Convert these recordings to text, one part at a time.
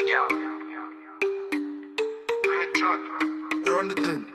Yeah. You're on the thing.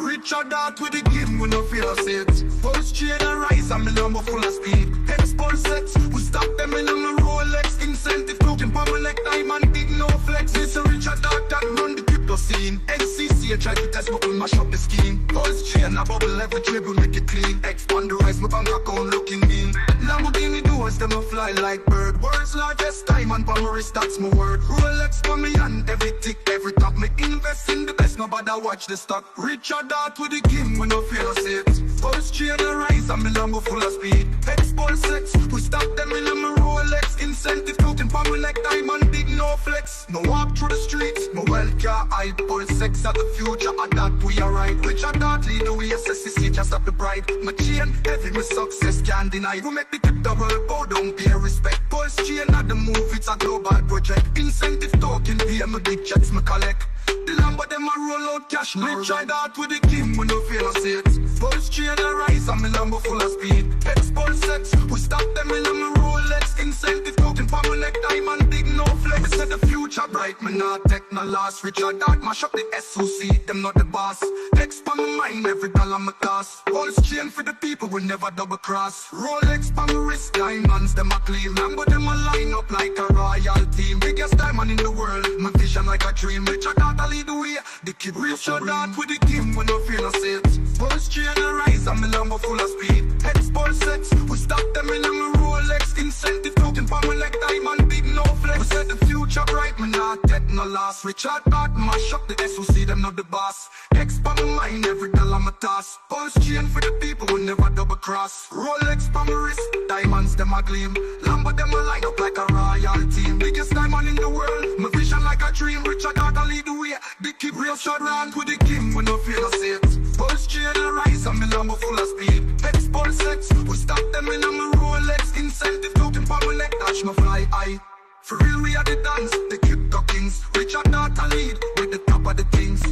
Richard out with the game, we no fear it. Pulsechain and rise, I'm in number full of speed. HEX Pulschain, we stop them in my Rolex. Incentive token, power like diamond, big no flex. It's a Richard out that run the crypto scene. NCC, I try to test, but we mash up the scheme. Pulsechain, a bubble every dribble, make it clean. Expand the rise, my bank account looking mean. Lamborghini doors, them a fly like bird. World's largest diamond, power wrist, that's my word. Rolex for me and every tick, every top. Me invest in the best, nobody watch the stock. Richard out with the game, we no fear it. Pulsechain and rise, I'm in Lambo full of speed. HEX Pulschain, we stop them in my Rolex. Incentive token, power like diamond, big no flex. No walk through the streets, no wealth car hide. Pulsechain are the future, and that we are right. Richard out lead the way, SSC just up the bride. My chain, heavy, my success can't deny. We make the crypto world bow down, pay respect. Pulsechain not the move, it's a global project. Incentive token, pay my big checks, my collect. The Lambo them a roll out cash. Richard out with the game, we no fear it. Pulsechain and rise, I'm in Lambo full of speed. HEX Pulschain, we stop them in my Rolex. Incentive token, power like diamond, big no flex. We said the future bright, me not take no loss. Richard out, mash up the SOC, them not the boss. HEX pa my mind, every dollar my cost. Pulsechain for the people, we never double cross. Rolex pa my wrist, diamonds, them a clean. Lambo them a line up like a royal team. Biggest diamond in the world, my vision like a dream. Richard out a lead the way, the kid Richard out with the game, we no fear no it. Pulsechain and rise, I'm in Lambo full of speed. HEX Pulschain, we stop them in my Rolex. Incentive token, power like diamond, big no flex. We said the future bright, me not take no loss. Richard out, mash up the SOC, them not the boss. HEX pa my mind, every dollar my toss. Pulsechain for the people, we never double cross. Rolex pa my wrist, diamonds them a gleam. Lambo them a line up like a royal team. Biggest diamond in the world, my vision like a dream. Richard out a lead the way, big keep real short round with the king, we no fear no it. Pulsechain and rise, I'm in Lambo full of speed. HEX Pulschain, we stop them in my Rolex. Incentive token, power like dash, my fly high. For real, we are the dance, the crypto kings. Richard out a lead, with the top of the things.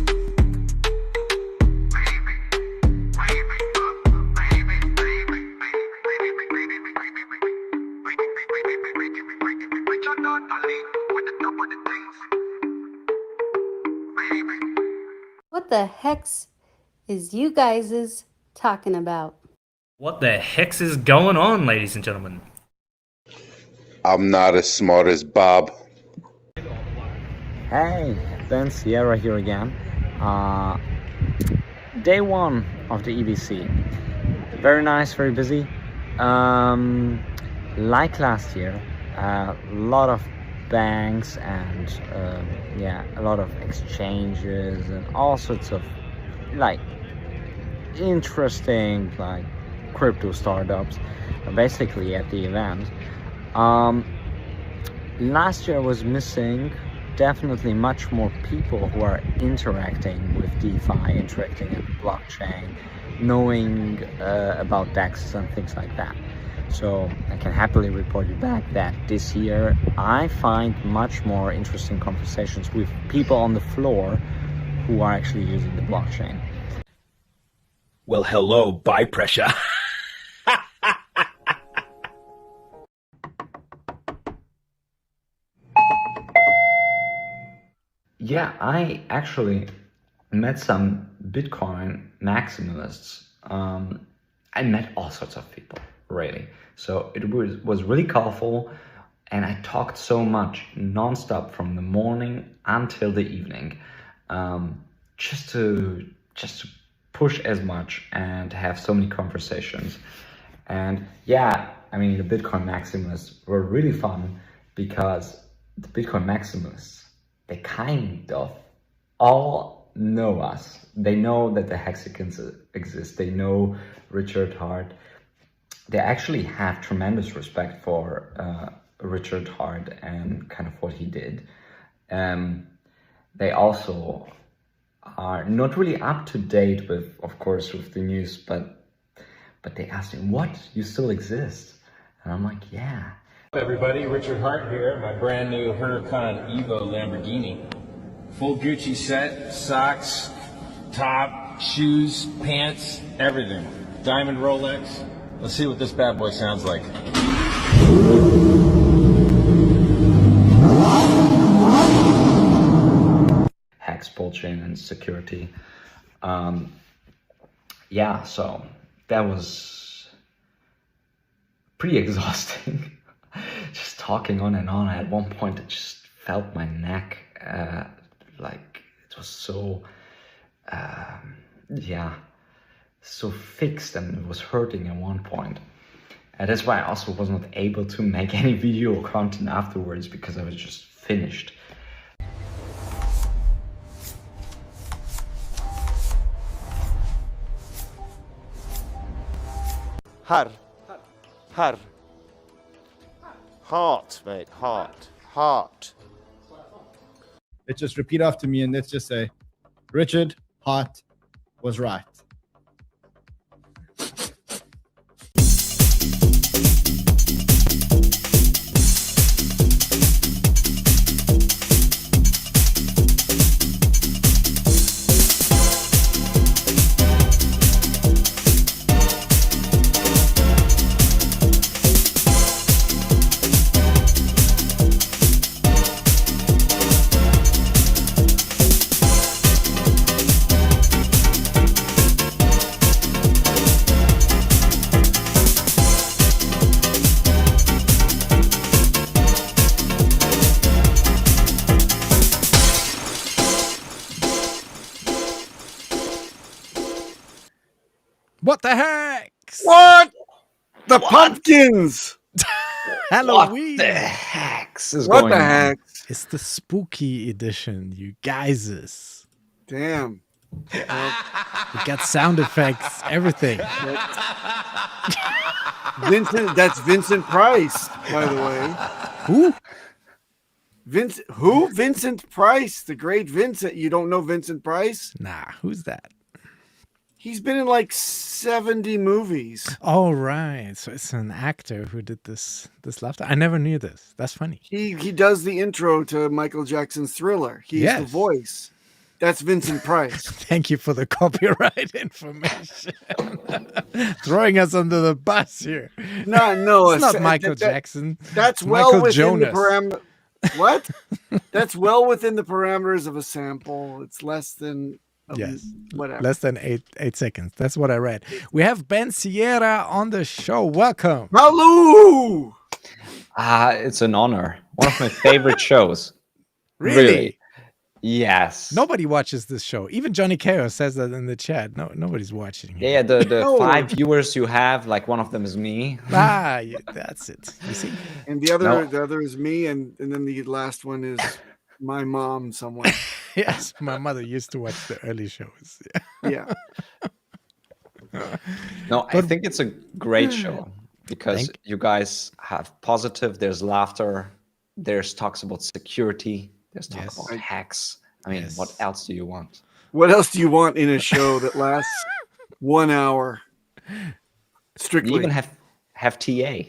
Richard out a lead, with the top of the things. What the hex is you guys talking about? What the hex is going on, ladies and gentlemen? I'm not as smart as Bob. Hey, Ben Sierra here again. Day one of the EBC. Very nice, very busy. Like last year, a lot of banks and a lot of exchanges and all sorts of like interesting like crypto startups basically at the event. Last year was missing definitely much more people who are interacting with DeFi, interacting with blockchain, knowing about DEXs and things like that. So I can happily report you back that this year I find much more interesting conversations with people on the floor who are actually using the blockchain. Well, hello, buy pressure. Yeah, I actually met some Bitcoin maximalists. I met all sorts of people, really. So it was really colorful, and I talked so much nonstop from the morning until the evening, just to push as much and have so many conversations. And yeah, I mean, the Bitcoin maximalists were really fun because the Bitcoin maximalists, they kind of all know us. They know that the Hexicans exist. They know Richard Hart. They actually have tremendous respect for Richard Hart and kind of what he did. They also are not really up to date with, of course, with the news, but they asked him, "What? You still exist?" And I'm like, "Yeah." Everybody, Richard Hart here, my brand new Huracan Evo Lamborghini. Full Gucci set, socks, top, shoes, pants, everything. Diamond Rolex. Let's see what this bad boy sounds like. Pulschain and security. Yeah, so that was pretty exhausting. Just talking on and on. At one point, I just felt my neck like it was so, so fixed, and it was hurting at one point. And that's why I also was not able to make any video content afterwards, because I was just finished. Har. Heart, mate. Heart. Let's just repeat after me and let's just say, Richard Hart was right. What the heck? What? The pumpkins! Halloween! What the heck is What going the on? heck? It's the spooky edition, you guys. Damn. We got sound effects, everything. That's Vincent Price, by the way. Who? Vincent Price, the great Vincent. You don't know Vincent Price? Nah, who's that? He's been in like 70 movies. Oh, right. So it's an actor who did this laughter. I never knew this. That's funny. He does the intro to Michael Jackson's Thriller. He's the voice. That's Vincent Price. Thank you for the copyright information. Throwing us under the bus here. No, it's not Michael Jackson. That's It's well Michael within Jonas. the parameter. What? That's well within the parameters of a sample. It's less than whatever. Less than eight seconds. That's what I read. We have Ben Sierra on the show. Welcome. Hello. It's an honor. One of my favorite shows. Really? Yes. Nobody watches this show. Even Johnny Chaos says that in the chat. No, nobody's watching. Here. Yeah, the 5 viewers you have, like one of them is me. Yeah, that's it. You see? And the other is me, and then the last one is my mom somewhere. Yes, my mother used to watch the early shows. Yeah. No, I think it's a great show because you guys have positive, there's laughter, there's talks about security, there's talk about hacks. I mean, what else do you want? What else do you want in a show that lasts 1 hour? Strictly. We even have TA.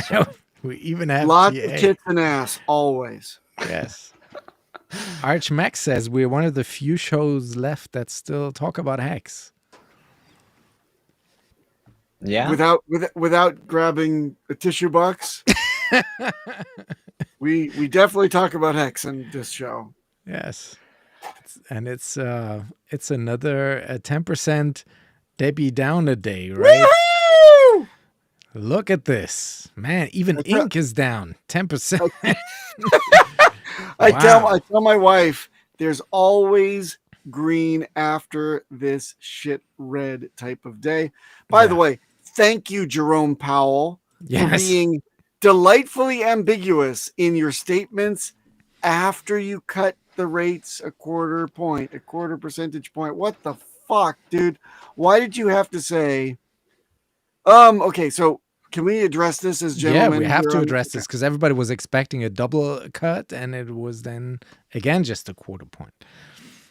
So. We even have lots TA. of tits and ass, always. Yes. Arch Max says we're one of the few shows left that still talk about hacks. Yeah. Without grabbing a tissue box. we definitely talk about hex in this show. Yes. It's another 10% Debbie Downer day, right? Woo-hoo! Look at this. Man, even ink is down 10%. I tell my wife there's always green after this shit red type of day. By the way, thank you, Jerome Powell, for being delightfully ambiguous in your statements after you cut the rates a quarter percentage point. What the fuck, dude? Why did you have to say okay, so can we address this as gentlemen? Yeah, we have to address this because everybody was expecting a double cut and it was then again just a quarter point.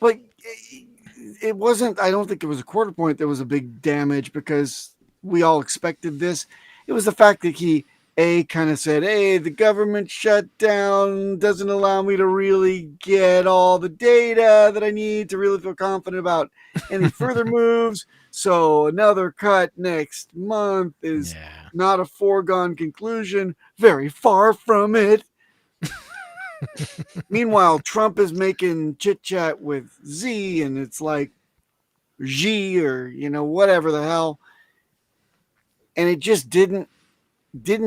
But it wasn't, I don't think it was a quarter point that was a big damage because we all expected this. It was the fact that he kind of said, hey, the government shutdown doesn't allow me to really get all the data that I need to really feel confident about any further moves. So another cut next month is not a foregone conclusion. Very far from it. Meanwhile, Trump is making chit chat with Z, and it's like G or whatever the hell, and it just didn't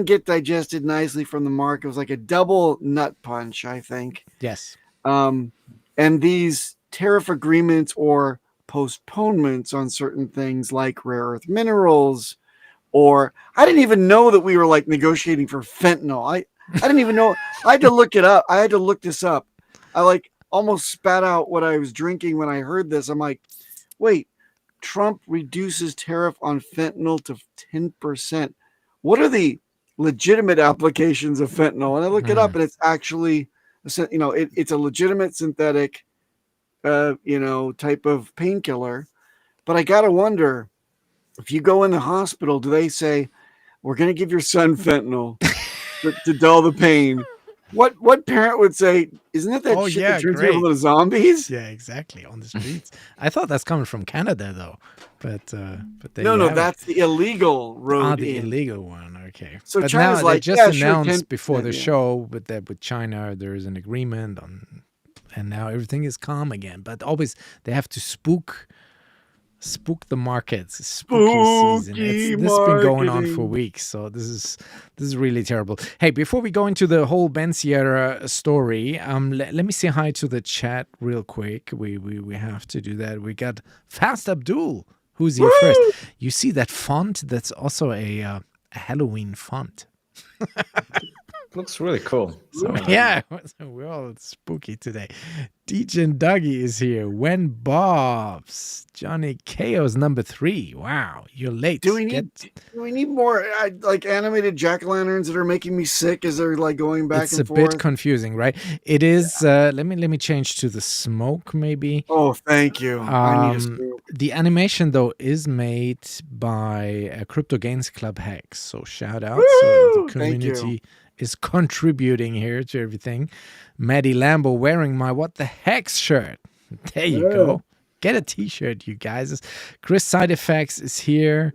get digested nicely from the market. It was like a double nut punch, I think. Yes. And these tariff agreements or postponements on certain things like rare earth minerals, or I didn't even know that we were like negotiating for fentanyl. I didn't even know. I had to look it up. I had to look this up. I like almost spat out what I was drinking when I heard this. I'm like, wait, Trump reduces tariff on fentanyl to 10%. What are the legitimate applications of fentanyl? And I look it up, and it's actually, it's a legitimate synthetic, type of painkiller. But I gotta wonder, if you go in the hospital, do they say, "We're gonna give your son fentanyl to dull the pain"? What parent would say, "Isn't it that shit that turns people into zombies?" Yeah, exactly. On the streets. I thought that's coming from Canada though, but there no, that's the illegal road. The illegal one. Okay. So but China's now like, they just sure, announced before the 10%, show with China there is an agreement on, and now everything is calm again. But always they have to spook the markets. Spooky season. This has been going on for weeks, so this is really terrible. Hey, before we go into the whole Ben Sierra story, let me say hi to the chat real quick. We have to do that. We got Fast Abdul, who's here first. You see that font? That's also a Halloween font. Looks really cool. So yeah, we're all spooky today. DJ and Dougie is here. When Bob's Johnny Chaos number 3. Wow, you're late. Do we need more like animated jack-o'-lanterns that are making me sick as they're like going back and forth? It's a bit confusing, right? It is. Let me change to the smoke, maybe. Oh, thank you. I need a smoke. The animation though is made by Crypto Gains Club Hex. So shout out. So the community is contributing here to everything. Maddie Lambo wearing my What the Hex shirt. There you go. Get a t-shirt, you guys. Chris Side Effects is here.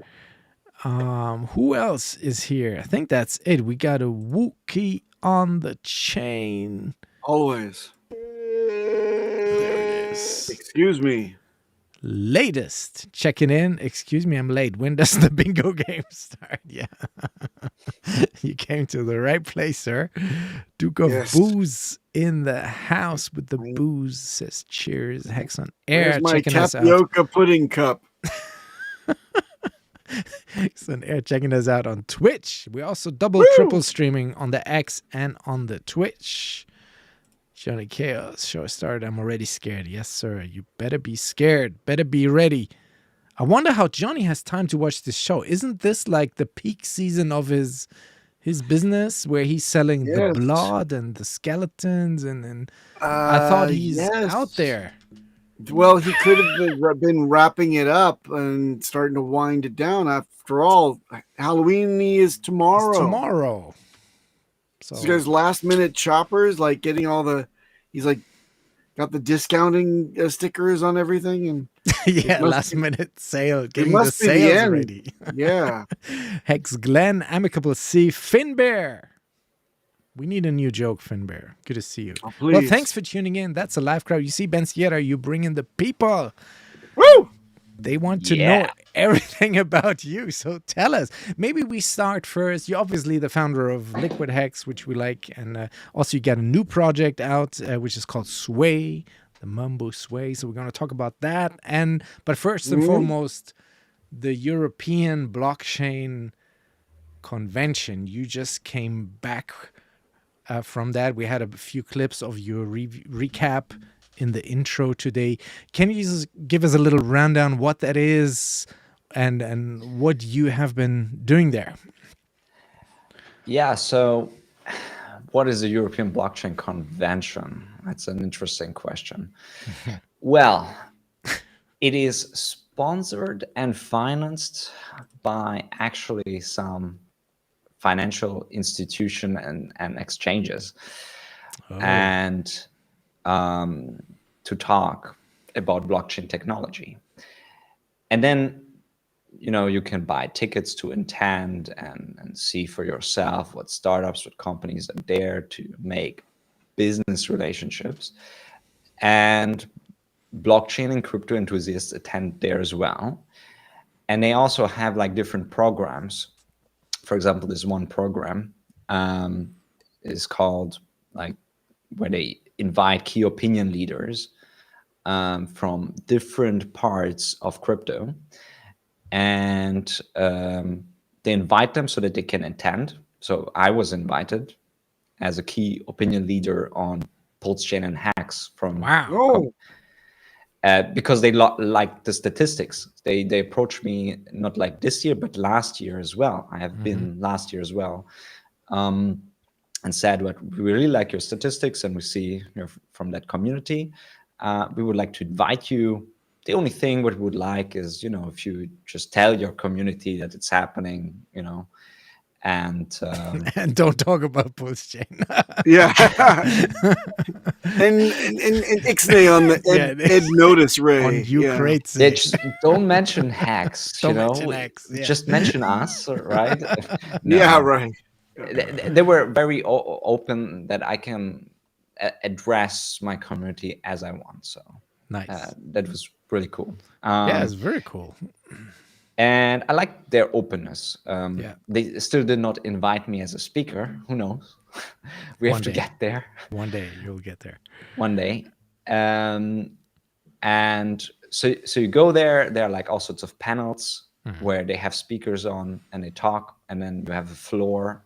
Who else is here? I think that's it. We got a Wookie on the chain. Always. There it is. Excuse me. Latest. Checking in. Excuse me, I'm late. When does the bingo game start? Yeah. You came to the right place, sir. Duke of Booze in the house with the booze says cheers. Hex on air. Where's my checking us out. tapioca pudding cup. Hex on air checking us out on Twitch. We also triple streaming on the X and on the Twitch. Johnny Chaos, show started. I'm already scared. Yes, sir. You better be scared. Better be ready. I wonder how Johnny has time to watch this show. Isn't this like the peak season of his business where he's selling the blood and the skeletons? And I thought he's out there. Well, he could have been wrapping it up and starting to wind it down. After all, Halloween is tomorrow. It's tomorrow. So you guys last minute choppers, like getting all the, he's like got the discounting stickers on everything, and last minute sale, getting the sales ready. Yeah. Hex Glenn, Amicable C, Finbear. We need a new joke, Finbear. Good to see you. Oh, please. Well, thanks for tuning in. That's a live crowd. You see, Ben Sierra, you bring in the people. Woo! They want to know everything about you. So tell us. Maybe we start first. You're obviously the founder of Liquid Hex, which we like. And also you got a new project out, which is called Sway, the Mumbo Sway. So we're going to talk about that. But first and foremost, the European Blockchain Convention. You just came back from that. We had a few clips of your recap in the intro today. Can you just give us a little rundown what that is and what you have been doing there? Yeah, so what is the European Blockchain Convention? That's an interesting question. Well, it is sponsored and financed by actually some financial institution and exchanges. And to talk about blockchain technology. And then, you can buy tickets to attend and see for yourself what startups, what companies are there to make business relationships. And blockchain and crypto enthusiasts attend there as well. And they also have like different programs. For example, this one program is called like where they invite key opinion leaders from different parts of crypto, and they invite them so that they can attend. So I was invited as a key opinion leader on Pulsechain and HEX from because they like the statistics. They approached me not like this year, but last year as well. I have been last year as well, and said, "What we really like your statistics, and we see you're from that community. We would like to invite you. The only thing what we would like is, if you just tell your community that it's happening, and and don't talk about Pulsechain." Yeah. and Ixnay on the Ed notice, Ray. On you crates. Yeah, just don't mention HEX, Don't mention HEX, yeah. Just mention us, right? Yeah, right. They were very open that I can address my community as I want. So nice. That was really cool. Yeah, it's very cool. And I like their openness. They still did not invite me as a speaker. Who knows? We have to get there. One day you'll get there. One day. And so you go there. There are like all sorts of panels where they have speakers on and they talk. And then you have a floor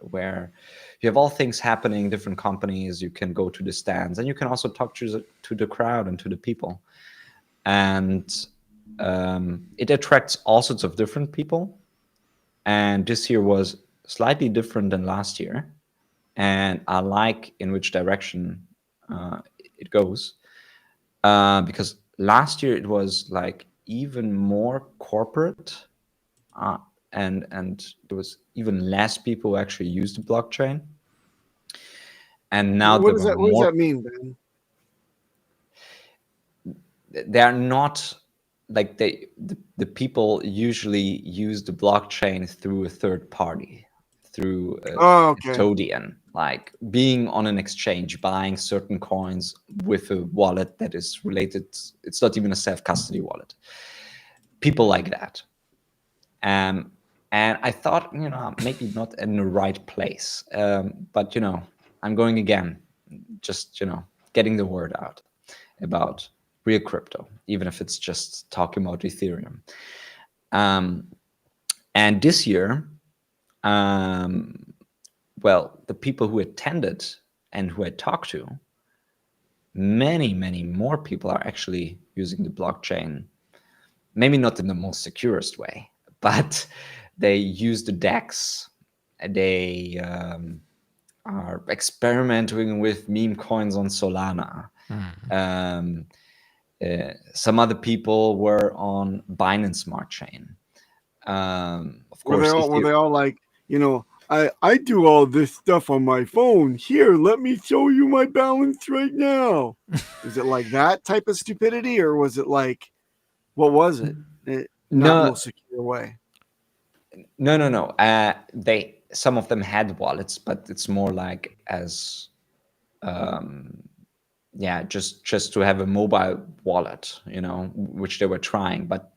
where you have all things happening, different companies. You can go to the stands, and you can also talk to the crowd and to the people. And it attracts all sorts of different people. And this year was slightly different than last year. And I like in which direction it goes. Because last year it was like even more corporate, and there was even less people who actually used the blockchain. And now what does that mean, Ben? They're not like the people usually use the blockchain through a third party, through a custodian, like being on an exchange, buying certain coins with a wallet that is related. It's not even a self-custody wallet. People like that. And I thought, maybe not in the right place. But, I'm going again, just, getting the word out about real crypto, even if it's just talking about Ethereum. And this year, well, the people who attended and who I talked to, many, many more people are actually using the blockchain, maybe not in the most securest way, but they use the DEX. They are experimenting with meme coins on Solana. Some other people were on Binance Smart Chain. Of course, were they all like, I do all this stuff on my phone. Here, let me show you my balance right now. Is it like that type of stupidity, or was it like, what was it? Not in a secure way. No. Some of them had wallets, but it's more like as just to have a mobile wallet, which they were trying. But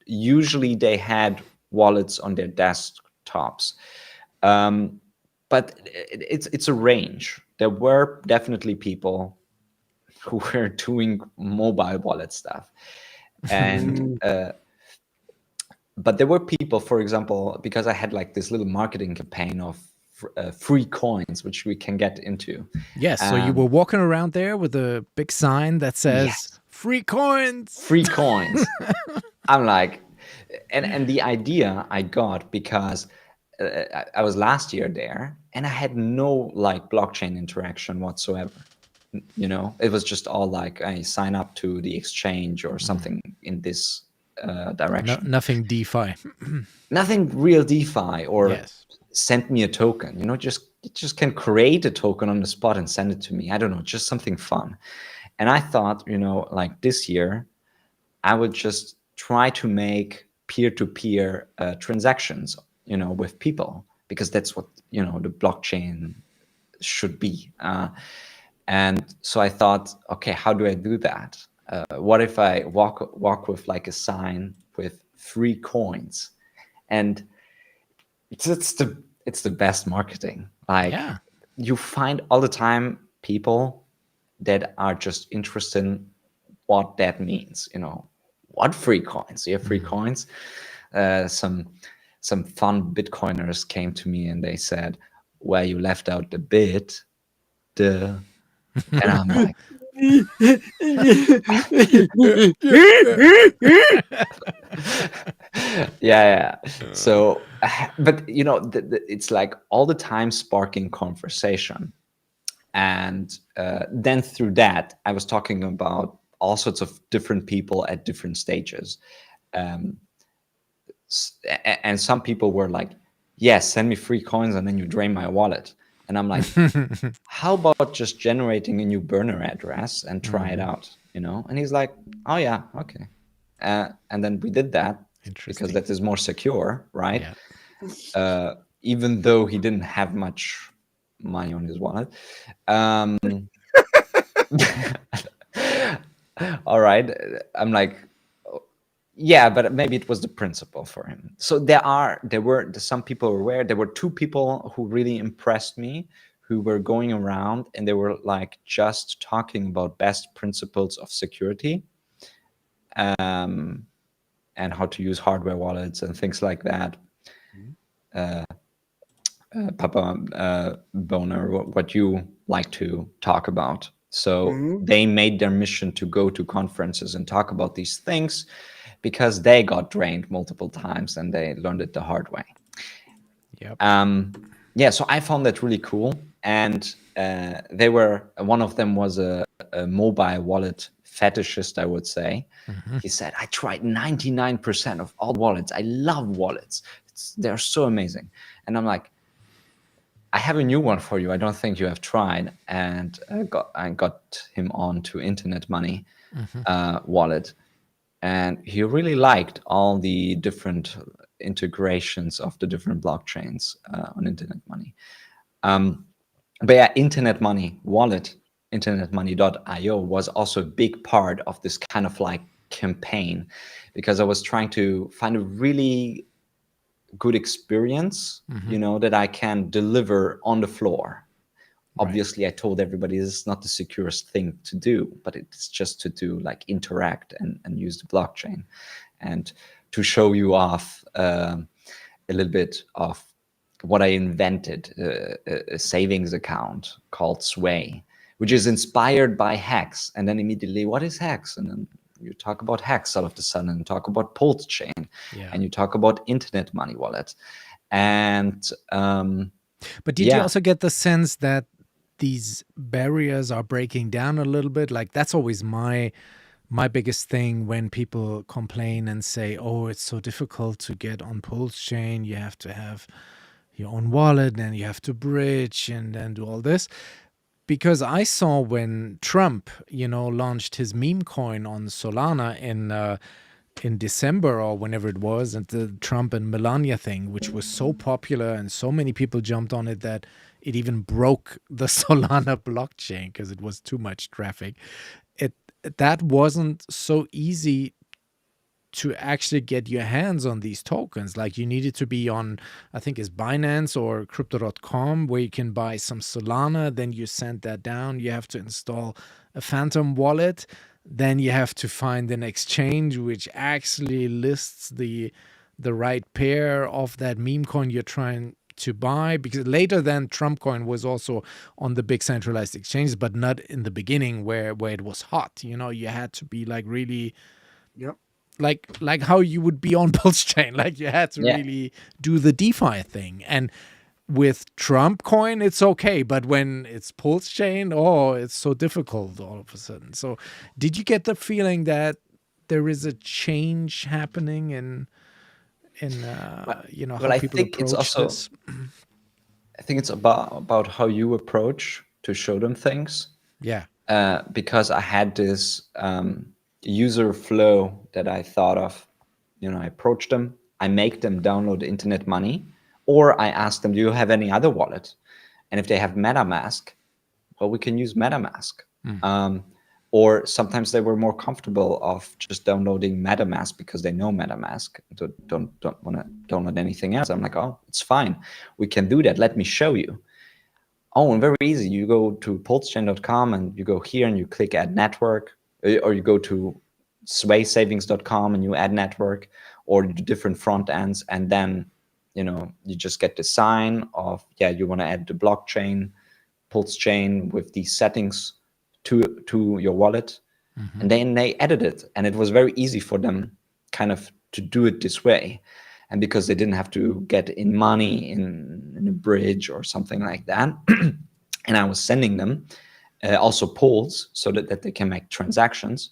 usually they had wallets on their desktops. But it's a range. There were definitely people who were doing mobile wallet stuff, and but there were people, for example, because I had like this little marketing campaign of free coins, which we can get into. Yes, so you were walking around there with a big sign that says free coins. Free coins. I'm like, and the idea I got because I was last year there and I had no like blockchain interaction whatsoever. It was just all like I sign up to the exchange or something in this direction. Nothing DeFi. Nothing real DeFi or send me a token. Just can create a token on the spot and send it to me. I don't know, just something fun. And I thought, like this year, I would just try to make peer-to-peer transactions, with people, because that's what, the blockchain should be. And so I thought, okay, how do I do that? What if I walk with like a sign with free coins? And it's the best marketing. Like, Yeah. you find all the time people that are just interested in what that means. You know, what free coins? You have free coins. Some fun Bitcoiners came to me and they said, "Well, you left out the bit, the," and I'm like, yeah. So, but you know, it's like all the time sparking conversation. And then through that, I was talking about all sorts of different people at different stages. And some people were like, yes, send me free coins and then you drain my wallet. And I'm like, how about just generating a new burner address and try it out, you know? And he's like, oh yeah, okay. And then we did that because that is more secure, right? Yeah. Even though he didn't have much money on his wallet. All right. I'm like, yeah, but maybe it was the principle for him. So there were some people were aware. There were two people who really impressed me, who were going around and they were like just talking about best principles of security, and how to use hardware wallets and things like that. Papa Boner, what you like to talk about. So they made their mission to go to conferences and talk about these things because they got drained multiple times and they learned it the hard way. Yep. Yeah, so I found that really cool. And one of them was a mobile wallet fetishist, I would say. He said, I tried 99% of all wallets. I love wallets. They're so amazing. And I'm like, I have a new one for you. I don't think you have tried. And I got him on to Internet Money wallet. And he really liked all the different integrations of the different blockchains on Internet Money. But yeah, Internet Money wallet, internetmoney.io, was also a big part of this kind of like campaign, because I was trying to find a really good experience, you know, that I can deliver on the floor. Obviously, I told everybody this is not the securest thing to do, but it's just to do like interact and use the blockchain, and to show you off a little bit of what I invented, a savings account called Sway, which is inspired by HEX. And then immediately, what is HEX? And then you talk about HEX all of a sudden, and talk about Pulsechain, and you talk about Internet Money wallet. And but did you also get the sense that these barriers are breaking down a little bit? Like, that's always my biggest thing when people complain and say, oh, it's so difficult to get on Pulsechain. You have to have your own wallet and you have to bridge and then do all this. Because I saw when Trump, you know, launched his meme coin on Solana in December or whenever it was, and the Trump and Melania thing, which was so popular and so many people jumped on it that it even broke the Solana blockchain because it was too much traffic. That wasn't so easy to actually get your hands on these tokens. Like, you needed to be on, I think it's Binance or crypto.com, where you can buy some Solana, then you send that down. You have to install a Phantom wallet. Then you have to find an exchange which actually lists the right pair of that meme coin you're trying to buy, because later then Trump coin was also on the big centralized exchanges, but not in the beginning where it was hot. You know, you had to be like really, like how you would be on Pulsechain. Like, you had to really do the DeFi thing. And with Trump coin, it's okay, but when it's Pulsechain, oh, it's so difficult all of a sudden. So did you get the feeling that there is a change happening in you know, how people approach this? I think it's about how you approach to show them things. Yeah. Because I had this user flow that I thought of. You know, I approach them, I make them download Internet Money, or I ask them, do you have any other wallet? And if they have MetaMask, well, we can use MetaMask. Or sometimes they were more comfortable of just downloading MetaMask because they know MetaMask, don't want to download anything else. I'm like, oh, it's fine, we can do that. Let me show you. Oh, and very easy. You go to pulsechain.com and you go here and you click add network, or you go to swaysavings.com and you add network, or you do different front ends, and then you just get the sign of, yeah, you want to add the blockchain, Pulsechain with these settings to your wallet. And then they added it, and it was very easy for them kind of to do it this way. And because they didn't have to get in money in a bridge or something like that, and I was sending them also polls so that they can make transactions.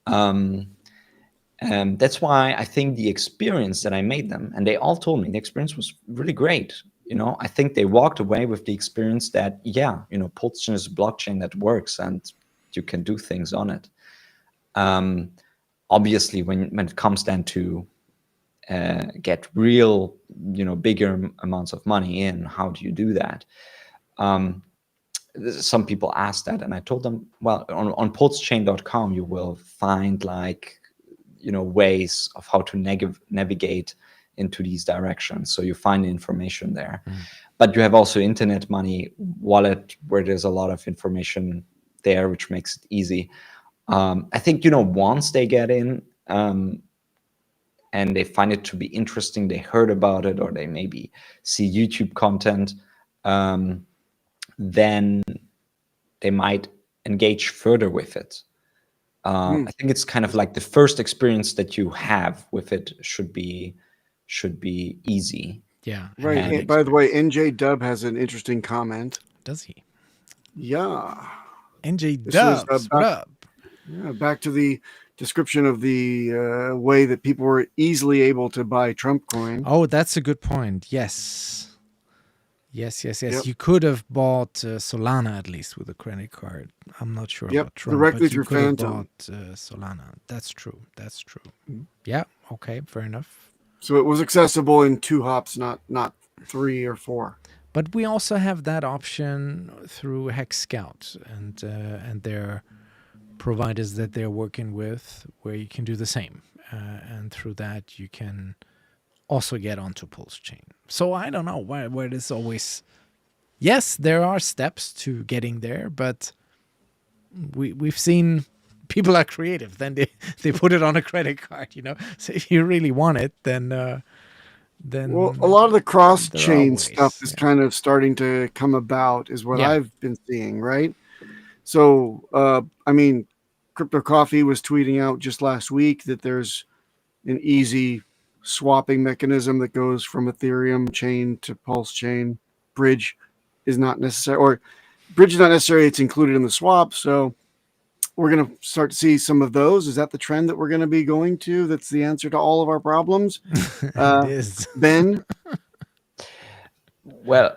And that's why I think the experience that I made them, and they all told me the experience was really great. I think they walked away with the experience that, yeah, Pulsechain is a blockchain that works and you can do things on it. Obviously, when it comes then to get real, bigger amounts of money in, how do you do that? Some people ask that, and I told them, well, on pulsechain.com, you will find ways of how to navigate into these directions. So you find information there. But you have also internet money wallet where there's a lot of information there, which makes it easy. I think, once they get in and they find it to be interesting, they heard about it, or they maybe see YouTube content, then they might engage further with it. I think it's kind of like the first experience that you have with it should be easy. Yeah. Right. By the way, NJ Dub has an interesting comment. Does he? Yeah. NJ Dubs, what up? Yeah, back to the description of the way that people were easily able to buy Trump coin. Oh, that's a good point. Yes. Yep. You could have bought Solana at least with a credit card. I'm not sure about Trump, directly but you through could have Phantom. bought Solana. That's true. Yeah. Okay. Fair enough. So it was accessible in 2 hops, not 3 or 4. But we also have that option through Hex Scout and their providers that they're working with, where you can do the same, and through that you can also get onto Pulsechain. So I don't know where this always. Yes, there are steps to getting there, but we've seen people are creative. Then they put it on a credit card, So if you really want it, then well, a lot of the cross-chain stuff is kind of starting to come about, is what I've been seeing, right? So, Crypto Coffee was tweeting out just last week that there's an easy swapping mechanism that goes from Ethereum chain to Pulsechain. Bridge is not necessary, or bridge is not necessary. It's included in the swap. So we're going to start to see some of those. Is that the trend that we're going to be going to? That's the answer to all of our problems. It is. Ben? Well,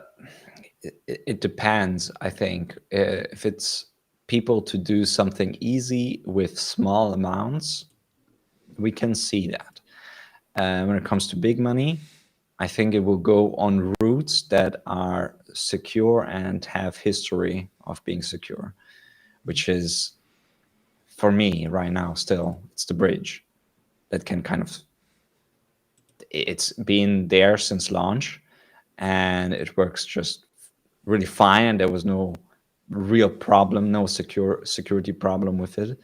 it depends, I think. If it's people to do something easy with small amounts, we can see that. When it comes to big money, I think it will go on routes that are secure and have history of being secure, which is, for me right now, still, it's the bridge that can kind of, it's been there since launch and it works just really fine. And there was no real problem, no security problem with it.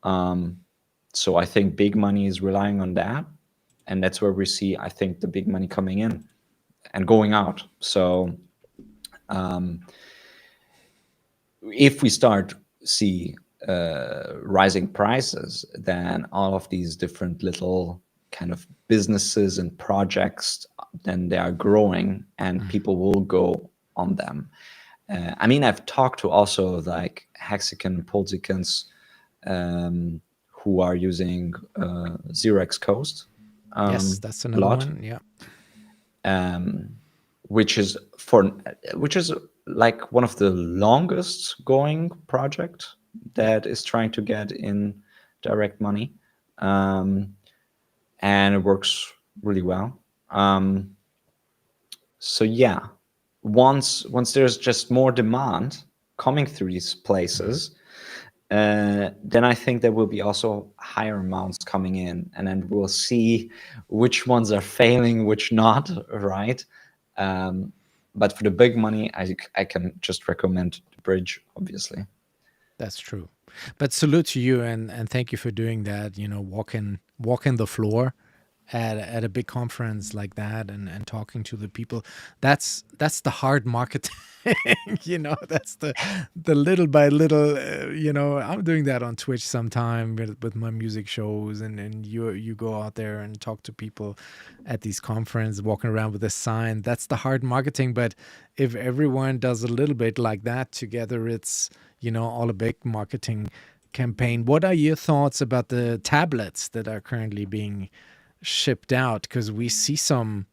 So I think big money is relying on that. And that's where we see, I think, the big money coming in and going out. So if we start see rising prices, then all of these different little kind of businesses and projects, then they are growing and people will go on them. I've talked to also like Hexagon Pulsicans who are using 0x Coast. Yes, that's another one. Yeah. Which is like one of the longest going project that is trying to get in direct money, and it works really well. So yeah, once there's just more demand, coming through these places, then I think there will be also higher amounts coming in, and then we'll see which ones are failing, which not, right? But for the big money, I can just recommend the bridge, obviously. That's true. But salute to you, and thank you for doing that, you know, walking the floor at a big conference like that, and talking to the people. That's the hard marketing. You know, that's the little by little, you know, I'm doing that on Twitch sometime with my music shows, and you go out there and talk to people at these conferences, walking around with a sign. That's the hard marketing. But if everyone does a little bit like that together, it's, you know, all a big marketing campaign. What are your thoughts about the tablets that are currently being shipped out? Because we see some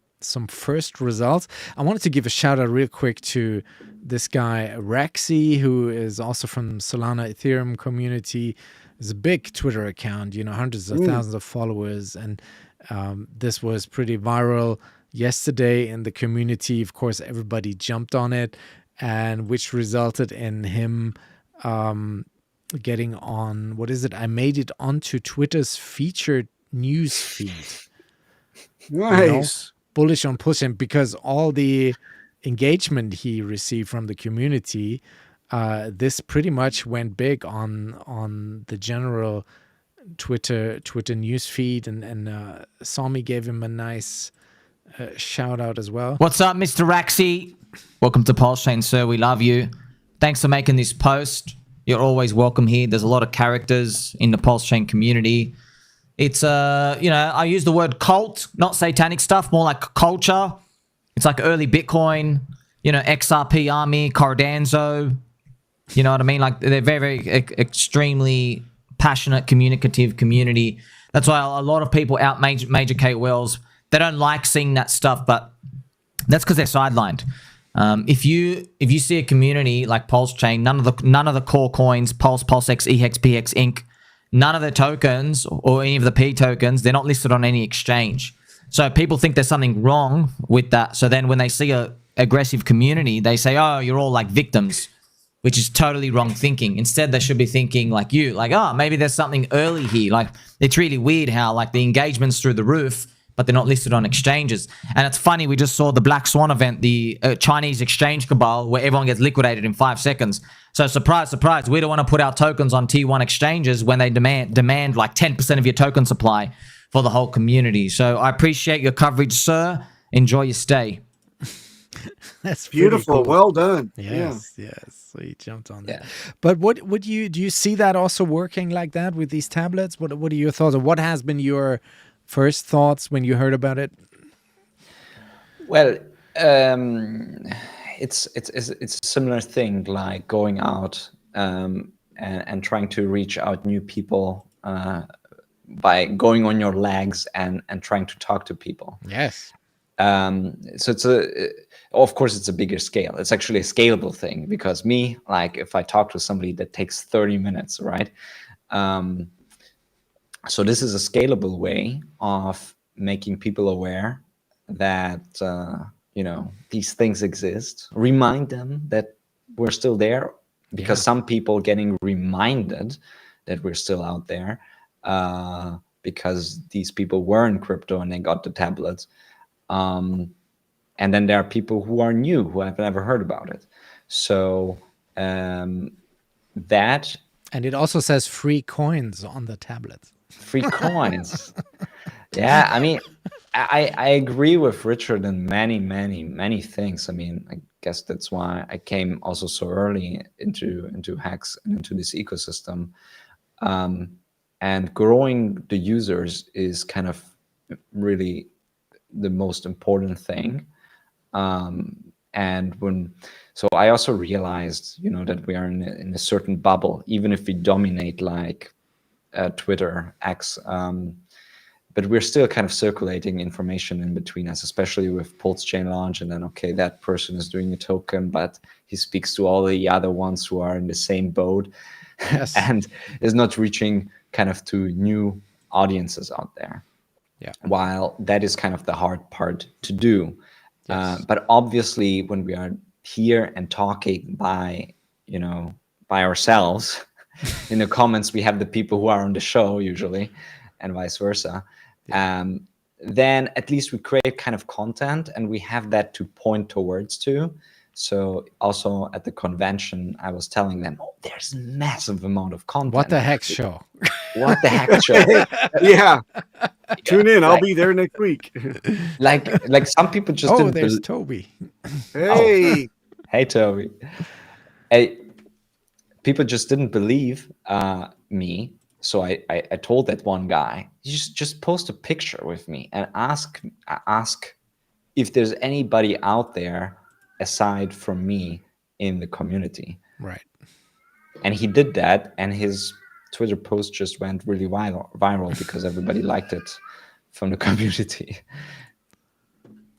first results. I wanted to give a shout out real quick to this guy Rexy, who is also from Solana Ethereum community. It's a big Twitter account, you know, hundreds of thousands of followers, and this was pretty viral yesterday in the community. Of course, everybody jumped on it, and which resulted in him getting on, what is it? I made it onto Twitter's featured news feed. Nice. You know? Bullish on Pulschain, because all the engagement he received from the community, this pretty much went big on the general Twitter news feed, and Sami gave him a nice shout out as well. What's up, Mr. Raxi? Welcome to Pulsechain, sir. We love you. Thanks for making this post. You're always welcome here. There's a lot of characters in the Pulsechain community. It's, you know, I use the word cult, not satanic stuff, more like culture. It's like early Bitcoin, you know, XRP Army, Cardanzo. You know what I mean? Like, they're very, very extremely passionate, communicative community. That's why a lot of people out major KOLs, they don't like seeing that stuff, but that's because they're sidelined. If you see a community like Pulsechain, none of the core coins, Pulse, PulseX, EHEX, PX, Inc., none of the tokens or any of the P tokens, they're not listed on any exchange. So people think there's something wrong with that. So then when they see a aggressive community, they say, oh, you're all like victims, which is totally wrong thinking. Instead, they should be thinking like you, like, oh, maybe there's something early here. Like, it's really weird how like the engagement's through the roof, but they're not listed on exchanges. And it's funny, we just saw the Black Swan event, the Chinese exchange cabal, where everyone gets liquidated in 5 seconds. So surprise, surprise, we don't want to put our tokens on T1 exchanges when they demand like 10% of your token supply for the whole community. So I appreciate your coverage, sir. Enjoy your stay. That's beautiful. cool. Well done. Yes, yes. So you jumped on that. But do you see that also working like that with these tablets? What are your thoughts? Or what has been your first thoughts when you heard about it? Well, it's a similar thing, like going out and trying to reach out new people by going on your legs and trying to talk to people. Yes. So it's of course it's a bigger scale. It's actually a scalable thing, because like if I talk to somebody, that takes 30 minutes, right? So this is a scalable way of making people aware that, you know, these things exist. Remind them that we're still there, because some people getting reminded that we're still out there because these people were in crypto and they got the tablets. And then there are people who are new, who have never heard about it. So that... And it also says free coins on the tablet. Free coins. Yeah, I mean, I agree with Richard in many things. I mean, I guess that's why I came also so early into Hex and into this ecosystem. And growing the users is kind of really the most important thing. So I also realized, you know, that we are in a certain bubble, even if we dominate like Twitter, X, but we're still kind of circulating information in between us, especially with Pulsechain launch. And then, okay, that person is doing a token, but he speaks to all the other ones who are in the same boat. Yes. And is not reaching kind of to new audiences out there. Yeah. While that is kind of the hard part to do. Yes. But obviously, when we are here and talking by you know, by ourselves. In the comments, we have the people who are on the show usually, and vice versa. Then at least we create kind of content, and we have that to point towards to. So also at the convention, I was telling them, oh, there's massive amount of content. What the heck show? What the heck show? Yeah. Tune in. I'll be there next week. like some people just Oh, didn't there's Toby. Hey. Hey, Toby. People just didn't believe me. So I told that one guy, just post a picture with me and ask if there's anybody out there aside from me in the community. Right. And he did that, and his Twitter post just went really viral because everybody liked it from the community.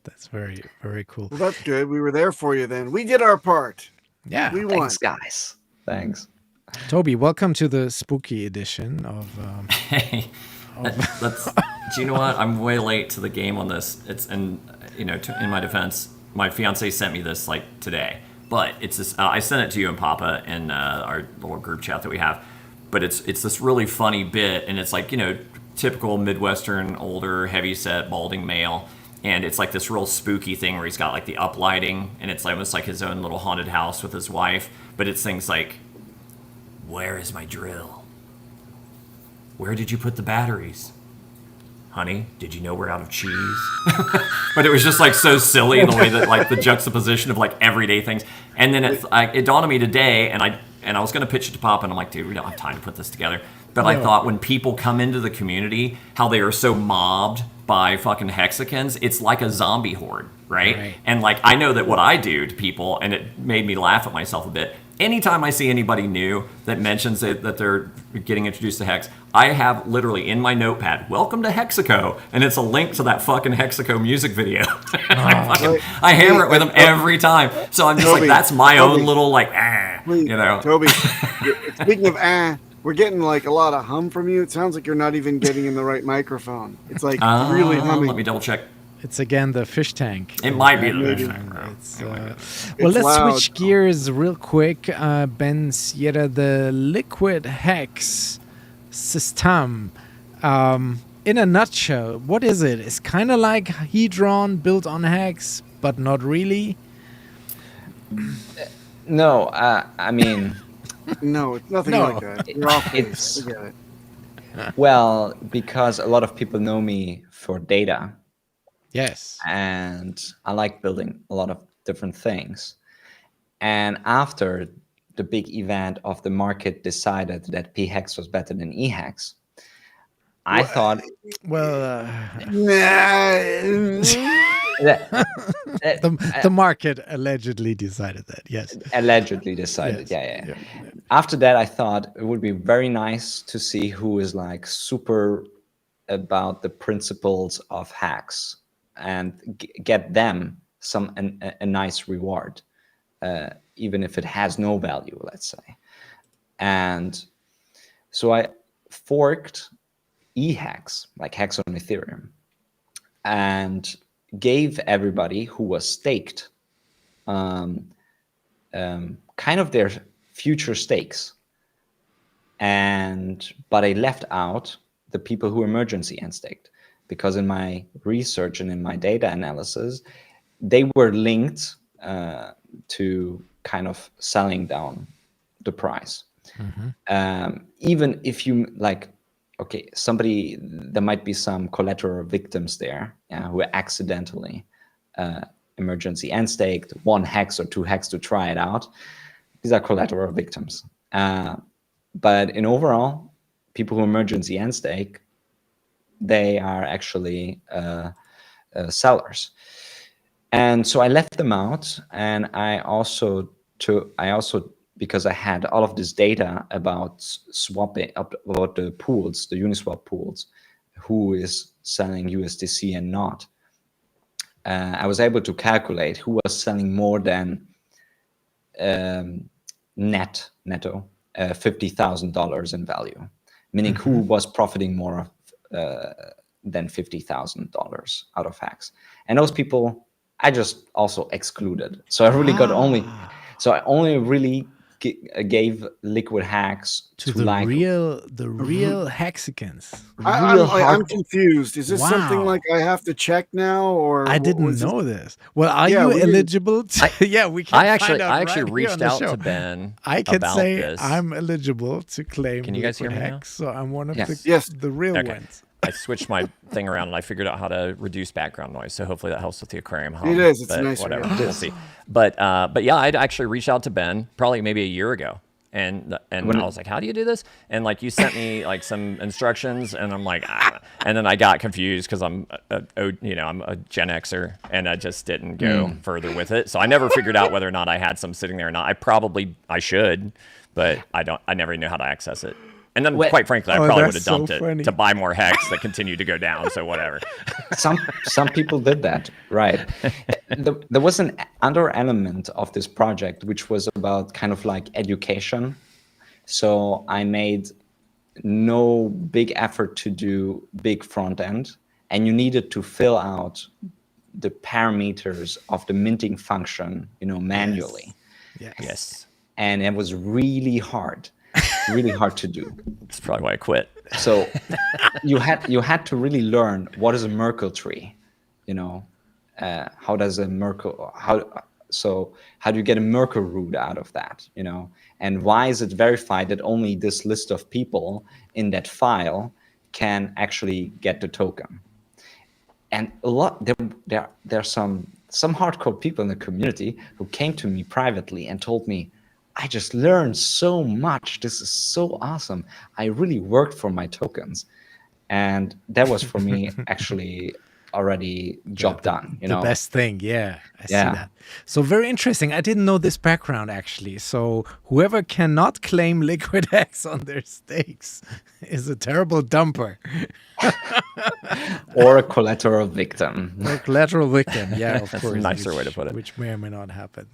That's very, very cool. Well, that's good. We were there for you then. We did our part. Yeah. We won. Thanks, guys. Thanks. Toby, welcome to the spooky edition of. Hey, let's. Do you know what? I'm way late to the game on this. It's in my defense, my fiance sent me this like today, but it's this. I sent it to you and Papa in our little group chat that we have. But it's this really funny bit, and it's like typical Midwestern, older, heavy-set, balding male. And it's like this real spooky thing where he's got like the uplighting, and it's almost like his own little haunted house with his wife. But it's things like, where is my drill? Where did you put the batteries? Honey, did you know we're out of cheese? But it was just like so silly in the way that like the juxtaposition of like everyday things. And then it dawned on me today, and I was going to pitch it to Papa, and I'm like, dude, we don't have time to put this together. But I thought when people come into the community, how they are so mobbed by fucking hexicans, it's like a zombie horde, right? And like, I know that what I do to people, and it made me laugh at myself a bit, anytime I see anybody new that mentions that they're getting introduced to Hex, I have literally in my notepad, welcome to Hexico, and it's a link to that fucking Hexico music video. I hammer it with them every time. So I'm just Toby, like, that's my Toby, own little like, Toby, speaking of we're getting like a lot of hum from you. It sounds like you're not even getting in the right microphone. It's like really humming. Let me double check. It's again the fish tank. It might be the fish tank, bro. Well, let's loud. switch gears real quick. Ben Sierra, the liquid hex system. In a nutshell, what is it? It's kind of like Hedron built on Hex, but not really. No, I mean, no, it's nothing like that. You're off base. It's Forget it. well, because a lot of people know me for data. Yes. And I like building a lot of different things. And after the big event of the market decided that PHEX was better than EHEX, I thought, the market allegedly decided that. Yes. Allegedly decided. Yes. Yeah. After that, I thought it would be very nice to see who is like super about the principles of hacks and get them a nice reward, even if it has no value, let's say. And so I forked eHex, like Hex on Ethereum, and gave everybody who was staked kind of their future stakes. But I left out the people who emergency and staked, because in my research and in my data analysis, they were linked to kind of selling down the price. Even if you like, okay, there might be some collateral victims there who are accidentally emergency and staked 1 hex or 2 hex to try it out. These are collateral victims. But in overall, people who emergency and stake, they are actually sellers. And so I left them out, and I also because I had all of this data about swapping about the pools, the Uniswap pools, who is selling USDC and not. I was able to calculate who was selling more than netto $50,000 in value, meaning who was profiting more than $50,000 out of hacks. And those people I just also excluded. So I really got I only really gave liquid hacks to to the like real Hexicans. I'm confused. Is this something Wow. like I have to check now, or I didn't was know this. Well, are Yeah, you we didn't- eligible to? Yeah, we can. I actually find out right here reached on the out show. to Ben I can about say this. I'm eligible to claim Can you guys hear liquid me now? hex, so I'm one of Yes. the real ones. I switched my thing around and I figured out how to reduce background noise. So hopefully that helps with the aquarium hum. It is. It's but nice. whatever. Yeah. We'll see. But yeah, I'd actually reached out to Ben probably maybe a year ago. And I was like, how do you do this? And like you sent me like some instructions, and I'm like, and then I got confused because I'm I'm a Gen Xer, and I just didn't go further with it. So I never figured out whether or not I had some sitting there or not. I should, but I never knew how to access it. And then, quite frankly, I probably would have dumped it to buy more hex that continued to go down. So whatever. Some people did that, right? There was an other element of this project, which was about kind of like education. So I made no big effort to do big front end, and you needed to fill out the parameters of the minting function, manually. Yes. And it was really hard. Really hard to do. That's probably why I quit. So you had to really learn what is a Merkle tree, how does a Merkle how do you get a Merkle root out of that, and why is it verified that only this list of people in that file can actually get the token? And there are some hardcore people in the community who came to me privately and told me, I just learned so much. This is so awesome. I really worked for my tokens. And that was for me actually already job done. The best thing. Yeah, I see Yeah. that. So very interesting. I didn't know this background actually. So whoever cannot claim liquid hex on their stakes is a terrible dumper. Or a collateral victim. Or collateral victim, yeah, of That's course. a nicer way to put it. Which may or may not happen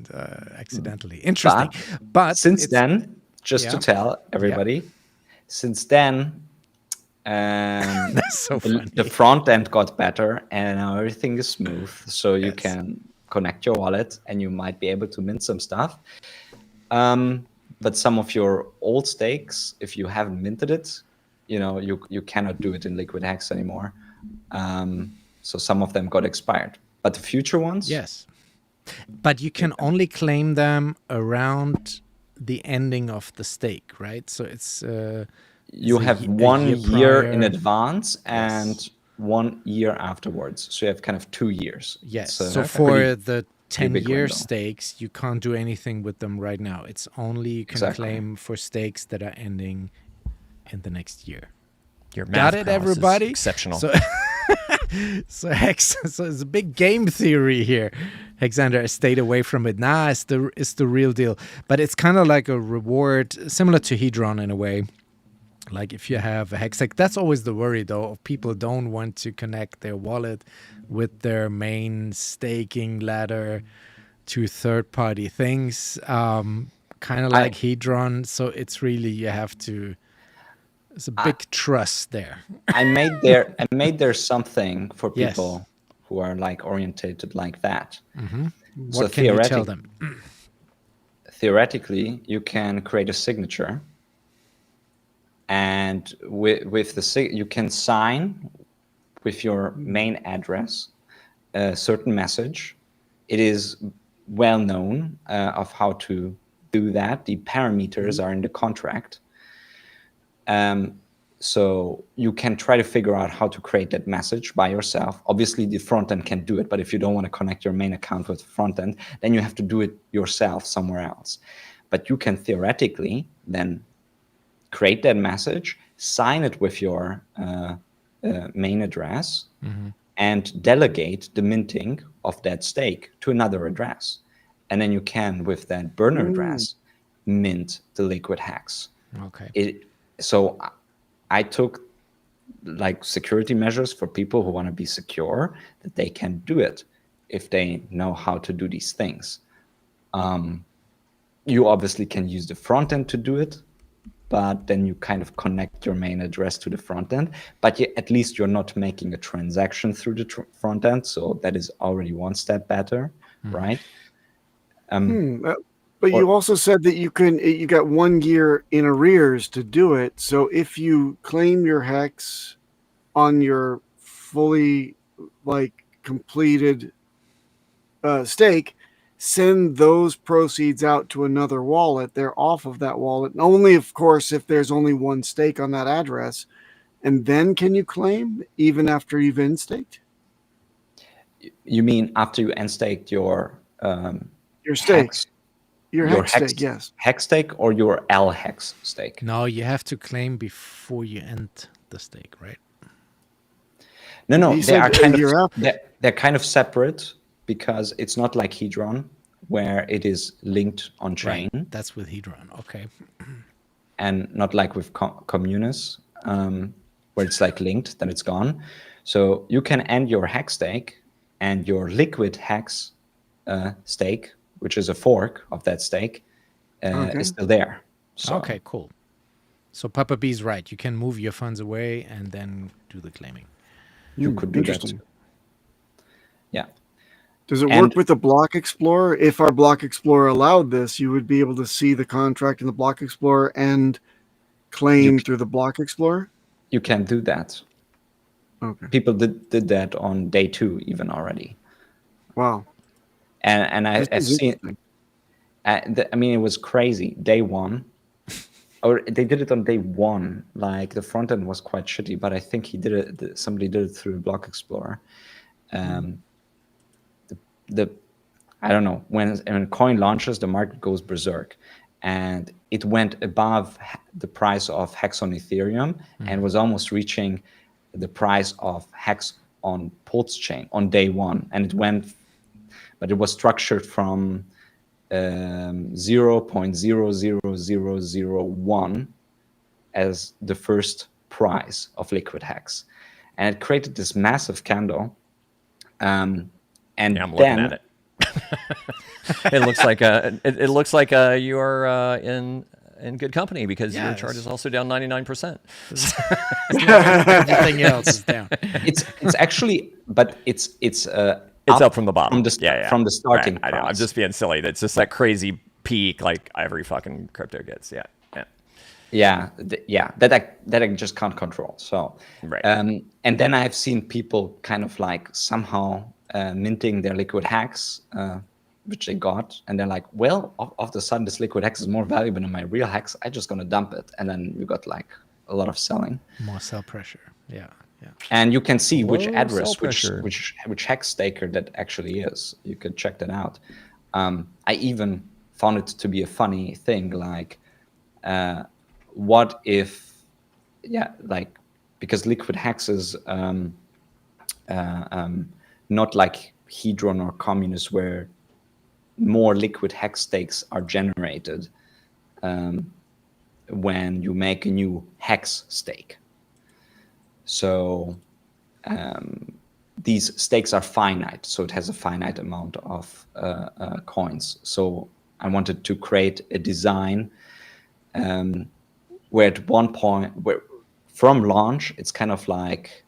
accidentally. Interesting. But since it's- then, just to tell everybody, since then, That's so funny. the front end got better, and now everything is smooth. So you can connect your wallet, and you might be able to mint some stuff. But some of your old stakes, if you haven't minted it, you cannot do it in liquid hex anymore. So some of them got expired, but the future ones, yes. But you can only claim them around the ending of the stake, right? So it's you it's a have ye- a 1 year in prior. advance and 1 year afterwards. So you have kind of 2 years. Yes. It's So a for pretty- the pretty big 10-year window. stakes, you can't do anything with them right now. It's only you can Exactly. claim for stakes that are ending in the next year. Your Got math it, prowess is everybody? exceptional. So, so Hex, so it's a big game theory here. Hexander, stayed away from it. Nah, it's the real deal. But it's kind of like a reward, similar to Hedron in a way. Like if you have a hex, like that's always the worry though. People don't want to connect their wallet with their main staking ladder to third-party things. Kind of like Hedron. So it's really you have to. It's a big trust there. I made there something for Yes. people who are like orientated like that. So What can you tell them? Theoretically, you can create a signature, and with the you can sign with your main address a certain message. It is well known of how to do that. The parameters are in the contract. So you can try to figure out how to create that message by yourself. Obviously, the front end can do it, but if you don't want to connect your main account with the front end, then you have to do it yourself somewhere else. But you can theoretically then create that message, sign it with your main address, and delegate the minting of that stake to another address. And then you can, with that burner address, mint the liquid hex. Okay. So I took like security measures for people who want to be secure, that they can do it if they know how to do these things. You obviously can use the front end to do it, but then you kind of connect your main address to the front end. But at least you're not making a transaction through the front end, so that is already one step better, right? But you also said that you got 1 year in arrears to do it. So if you claim your hex on your fully completed stake, send those proceeds out to another wallet. They're off of that wallet. And only, of course, if there's only one stake on that address. And then can you claim even after you've in-staked? You mean after you end-staked your stake? Hex? Your hex stake, yes. Hex stake or your L-hex stake? No, you have to claim before you end the stake, right? No, they are they're kind of separate because it's not like Hedron where it is linked on chain. Right. That's with Hedron, okay. And not like with Communis, where it's like linked, then it's gone. So you can end your hex stake and your liquid hex stake, which is a fork of that stake, is still there. So, okay, cool. So Papa B's right. You can move your funds away and then do the claiming. You could do that. Yeah. Does it work with the Block Explorer? If our Block Explorer allowed this, you would be able to see the contract in the Block Explorer and claim through the Block Explorer? You can do that. Okay. People did that on day 2 even already. Wow. And I've seen, I mean, it was crazy. Day 1, or they did it on day 1. Like the front end was quite shitty, but I think somebody did it through the Block Explorer. I don't know, when coin launches, the market goes berserk, and it went above the price of Hex on Ethereum and was almost reaching the price of Hex on Pulsechain on day 1, and it went. But it was structured from 0.00001 as the first price of liquid hex, and it created this massive candle. And I'm looking at it. It looks like it looks like you are in good company because your chart is also down 99%. Everything else is down. It's actually, but it's up from the bottom. From the starting price. I know. I'm just being silly. It's just that crazy peak like every fucking crypto gets. That I just can't control. So right. And then I've seen people kind of like somehow minting their liquid hex, which they got, and they're like, well, all of a sudden this liquid hex is more valuable than my real hex. I'm just gonna dump it, and then we got like a lot of selling. More sell pressure. Yeah. And you can see which address, which hex staker that actually is. You could check that out. I even found it to be a funny thing, like, what if, because liquid hex is not like Hedron or Communist, where more liquid hex stakes are generated when you make a new hex stake. So these stakes are finite, so it has a finite amount of coins. So I wanted to create a design where at one point, from launch, it's kind of like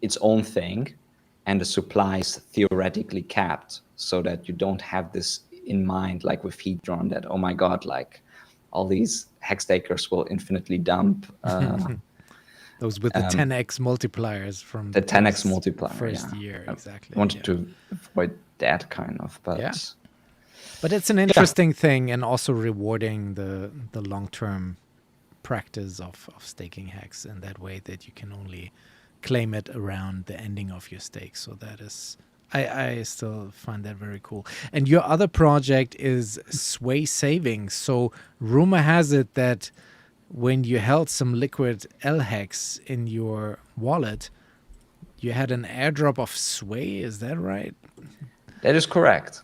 its own thing, and the supply is theoretically capped, so that you don't have this in mind, like with Hedron, that, oh my God, like all these hex stakers will infinitely dump. Those with the 10x multipliers from the 10x multiplier first year, exactly. I wanted to avoid that kind of, but but it's an interesting thing, and also rewarding the long-term practice of staking hex in that way, that you can only claim it around the ending of your stake. So that is, I still find that very cool. And your other project is Sway Savings. So rumor has it that when you held some liquid L-hex in your wallet, you had an airdrop of Sway. Is that right? That is correct.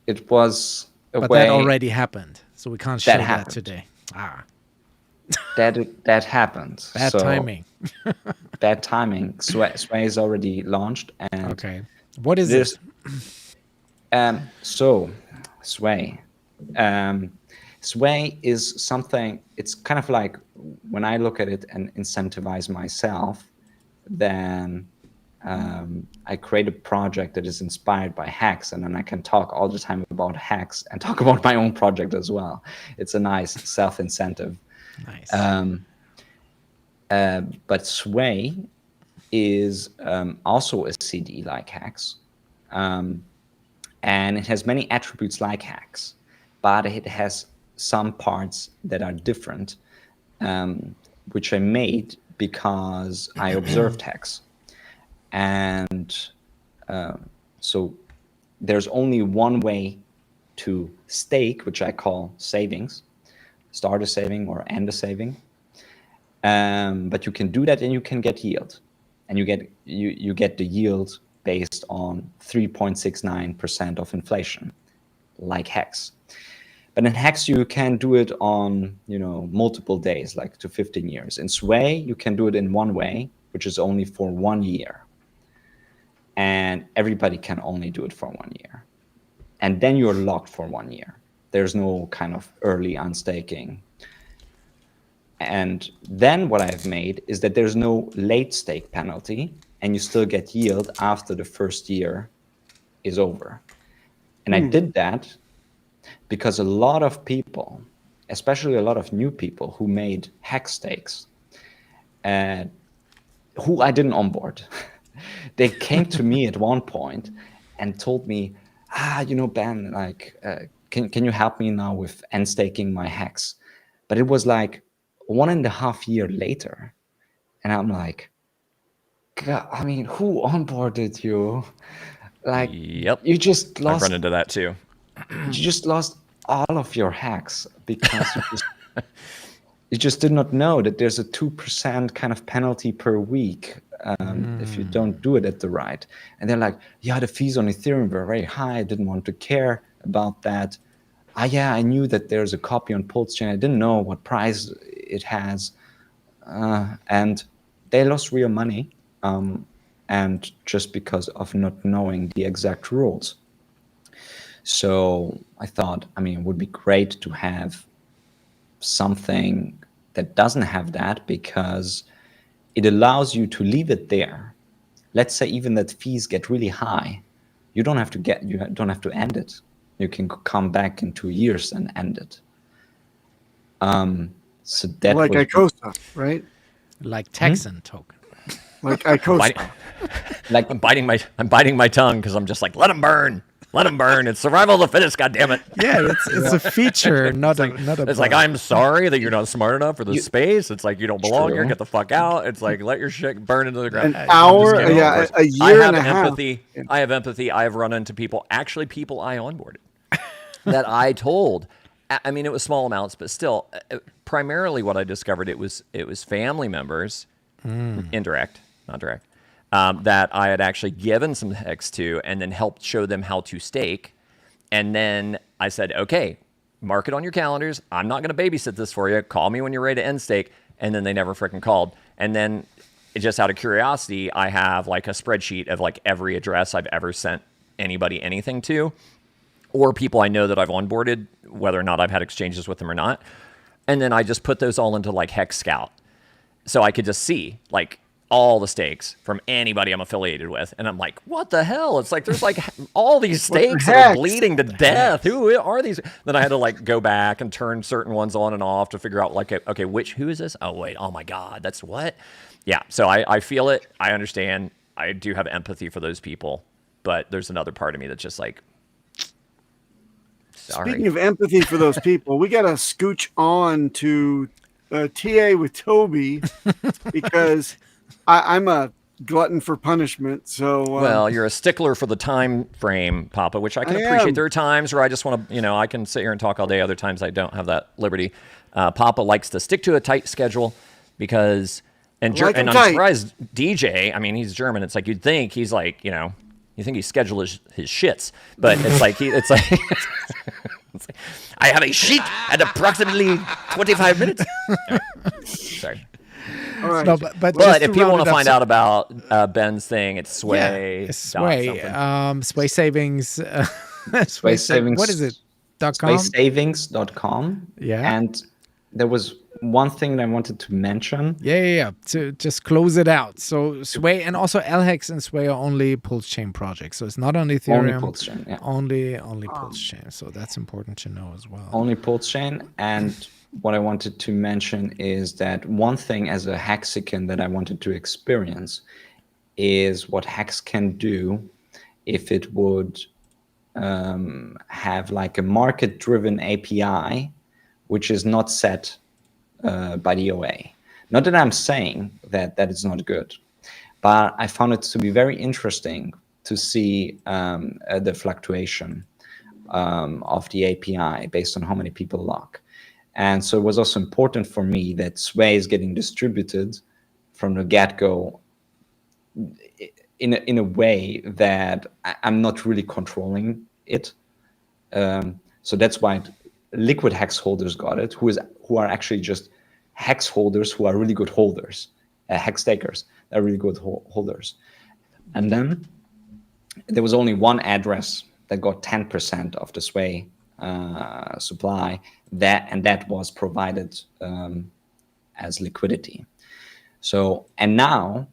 It was but that already happened, so we can't show that today. That happened. Bad timing. Bad timing. Sway is already launched, and okay. What is this? So Sway. Sway is something, it's kind of like when I look at it and incentivize myself, then I create a project that is inspired by HEX, and then I can talk all the time about HEX and talk about my own project as well. It's a nice self-incentive. Nice. But Sway is also a CD like HEX, and it has many attributes like HEX, but it has some parts that are different, which I made because I observed HEX. And so there's only one way to stake, which I call savings, start a saving or end a saving. But you can do that and you can get yield. And you get the yield based on 3.69% of inflation, like HEX. But in HEX, you can do it on, multiple days, like to 15 years. In Sway, you can do it in one way, which is only for 1 year. And everybody can only do it for 1 year. And then you're locked for 1 year. There's no kind of early unstaking. And then what I've made is that there's no late stake penalty, and you still get yield after the first year is over. And I did that because a lot of people, especially a lot of new people who made HEX stakes, who I didn't onboard, they came to me at one point and told me, Ben, like, can you help me now with end staking my HEX? But it was like 1.5 years later. And I'm like, God, I mean, who onboarded you? Like, yep. You just lost. I've run into that too. You just lost all of your HEX because you just did not know that there's a 2% kind of penalty per week if you don't do it at the right. And they're like, yeah, the fees on Ethereum were very high. I didn't want to care about that. Yeah, I knew that there's a copy on Pulsechain. I didn't know what price it has. And they lost real money. And just because of not knowing the exact rules. So I thought, it would be great to have something that doesn't have that, because it allows you to leave it there. Let's say even that fees get really high, you don't have to end it. You can come back in 2 years and end it. So that like was Icosa, right? Like Texan token. Like Icosa. Like I'm biting my tongue because I'm just like, let them burn. Let them burn. It's survival of the fittest, goddammit. Yeah, it's a feature, not a It's like, I'm sorry that you're not smart enough for this space. It's like, you don't belong here. Get the fuck out. It's like, let your shit burn into the ground. An hour, a year and a half. I have empathy. I have run into people I onboarded that I told. I mean, it was small amounts, but still, primarily what I discovered, it was family members, indirect, not direct, that I had actually given some HEX to and then helped show them how to stake. And then I said, okay, mark it on your calendars. I'm not going to babysit this for you. Call me when you're ready to end stake. And then they never freaking called. And then just out of curiosity, I have like a spreadsheet of like every address I've ever sent anybody anything to, or people I know that I've onboarded, whether or not I've had exchanges with them or not. And then I just put those all into like Hex Scout. So I could just see like all the stakes from anybody I'm affiliated with. And I'm like, what the hell? It's like, there's like all these stakes that are bleeding to death. Who are these? Then I had to like go back and turn certain ones on and off to figure out like, okay, who is this? Oh, wait. Oh my God. That's what? Yeah. So I feel it. I understand. I do have empathy for those people, but there's another part of me that's just like, sorry. Speaking of empathy for those people, we got to scooch on to TA with Toby because I'm a glutton for punishment. So well, you're a stickler for the time frame, Papa, which I can appreciate. There are times where I just want to, I can sit here and talk all day. Other times I don't have that liberty. Papa likes to stick to a tight schedule because, and I'm surprised DJ. I mean, he's German. It's like you'd think he's like, you think he scheduled his shits, but it's like it's like I have a sheet at approximately 25 minutes. Sorry. All right. No, but if people want to find out about Ben's thing, it's Sway. Yeah, Sway. Sway Savings. Sway Savings. What is it? .com? SwaySavings.com. Yeah. And there was one thing that I wanted to mention. Yeah. To just close it out. So Sway and also LHEX and Sway are only Pulsechain projects. So it's not on Ethereum. Only Pulsechain, yeah. Only Pulsechain. So that's important to know as well. Only Pulsechain. And what I wanted to mention is that one thing as a Hexican that I wanted to experience is what Hex can do if it would have like a market-driven API, which is not set by the OA. Not that I'm saying that is not good, but I found it to be very interesting to see the fluctuation of the API based on how many people lock. And so it was also important for me that Sway is getting distributed from the get-go in a way that I'm not really controlling it. So that's why liquid hex holders got it, who are actually just hex holders who are really good holders, hex takers, they're really good holders. And then there was only one address that got 10% of the Sway supply, that was provided as liquidity. So, and now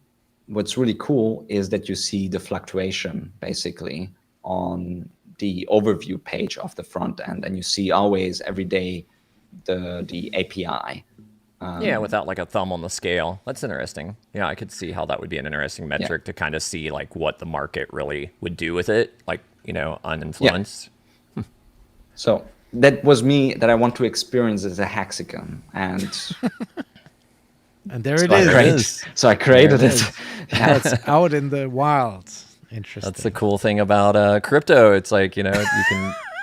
what's really cool is that you see the fluctuation basically on the overview page of the front end, and you see always every day the API. Yeah, without like a thumb on the scale. That's interesting. Yeah, I could see how that would be an interesting metric to kind of see like what the market really would do with it, like, you know, uninfluenced. Yeah. So that was me that I want to experience as a Hexican, and and there it is. So I created it. Yeah, it's out in the wild. Interesting. That's the cool thing about crypto. It's like, you know,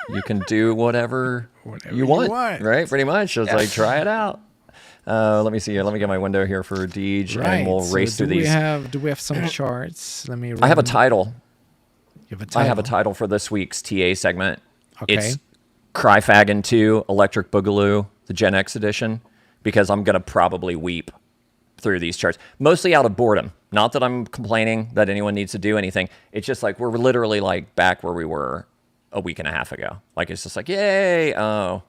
you can do whatever you want, right? Pretty much. Just like try it out. Let me see here. Let me get my window here for Deej, and we'll race through these. Do we have some charts? Let me. I have a title. You have a title. I have a title for this week's TA segment. Okay. It's Cryfaggin 2 Electric Boogaloo, the Gen X edition, because I'm gonna probably weep through these charts, mostly out of boredom. Not that I'm complaining that anyone needs to do anything. It's just like we're literally like back where we were a week and a half ago. Like it's just like, yay, oh.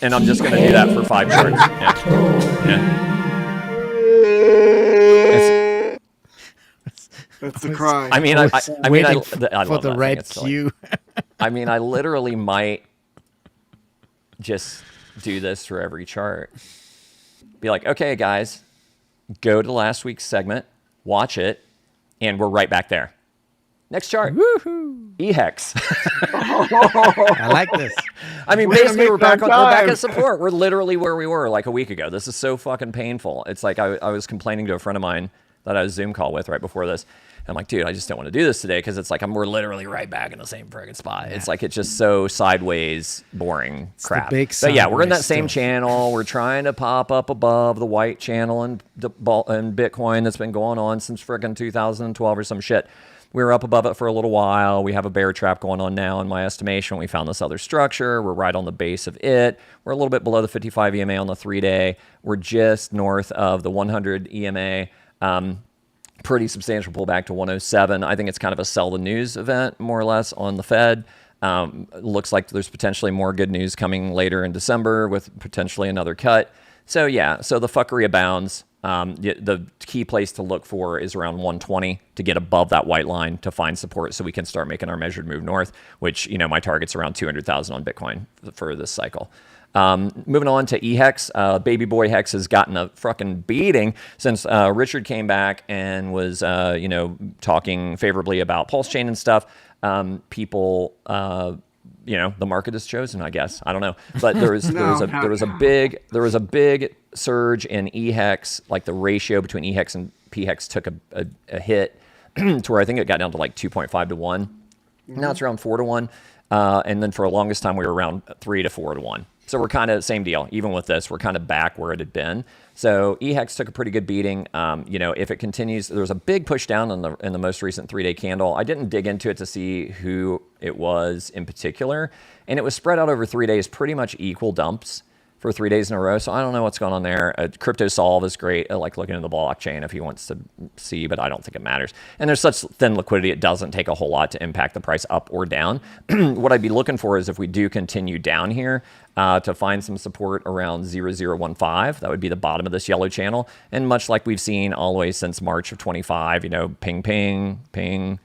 And I'm just going to do that for 5 charts. Yeah. That's the cry. I mean, I love the red it's cue. I mean, I literally might just do this for every chart. Be like, okay, guys, go to last week's segment, watch it, and we're right back there. Next chart. Woohoo! EHEX. I like this. I mean, basically, we're back at support. We're literally where we were like a week ago. This is so fucking painful. It's like I was complaining to a friend of mine that I was Zoom call with right before this. I'm like, dude, I just don't want to do this today because it's like we're literally right back in the same friggin' spot. Yeah. It's like it's just so sideways, boring crap. But yeah, we're in that same channel. We're trying to pop up above the white channel and Bitcoin that's been going on since friggin' 2012 or some shit. We were up above it for a little while. We have a bear trap going on now, in my estimation. We found this other structure. We're right on the base of it. We're a little bit below the 55 EMA on the 3-day. We're just north of the 100 EMA. Pretty substantial pullback to 107. I think it's kind of a sell the news event, more or less, on the Fed. Looks like there's potentially more good news coming later in December with potentially another cut. So yeah, so the fuckery abounds. The key place to look for is around 120 to get above that white line to find support so we can start making our measured move north, which, you know, my target's around 200,000 on Bitcoin for this cycle. Moving on to EHEX, baby boy Hex has gotten a fucking beating since Richard came back and was, you know, talking favorably about Pulsechain and stuff. People, you know, the market has chosen, I guess. I don't know, but there was a big surge in EHEX, like the ratio between EHEX and PHEX took a hit to where I think it got down to like 2.5 to 1. Mm-hmm. Now it's around 4 to 1, and then for the longest time we were around 3 to 4 to 1. So we're kind of same deal. Even with this, we're kind of back where it had been. So EHEX took a pretty good beating. You know, if it continues, there was a big push down in the most recent 3-day candle. I didn't dig into it to see who it was in particular, and it was spread out over 3 days, pretty much equal dumps for 3 days in a row. So I don't know what's going on there. Crypto Solve is great. I like looking at the blockchain if he wants to see, but I don't think it matters. And there's such thin liquidity, it doesn't take a whole lot to impact the price up or down. What I'd be looking for is if we do continue down here to find some support around 0015. That would be the bottom of this yellow channel. And much like we've seen all the way since March of 25, you know, ping, ping, ping,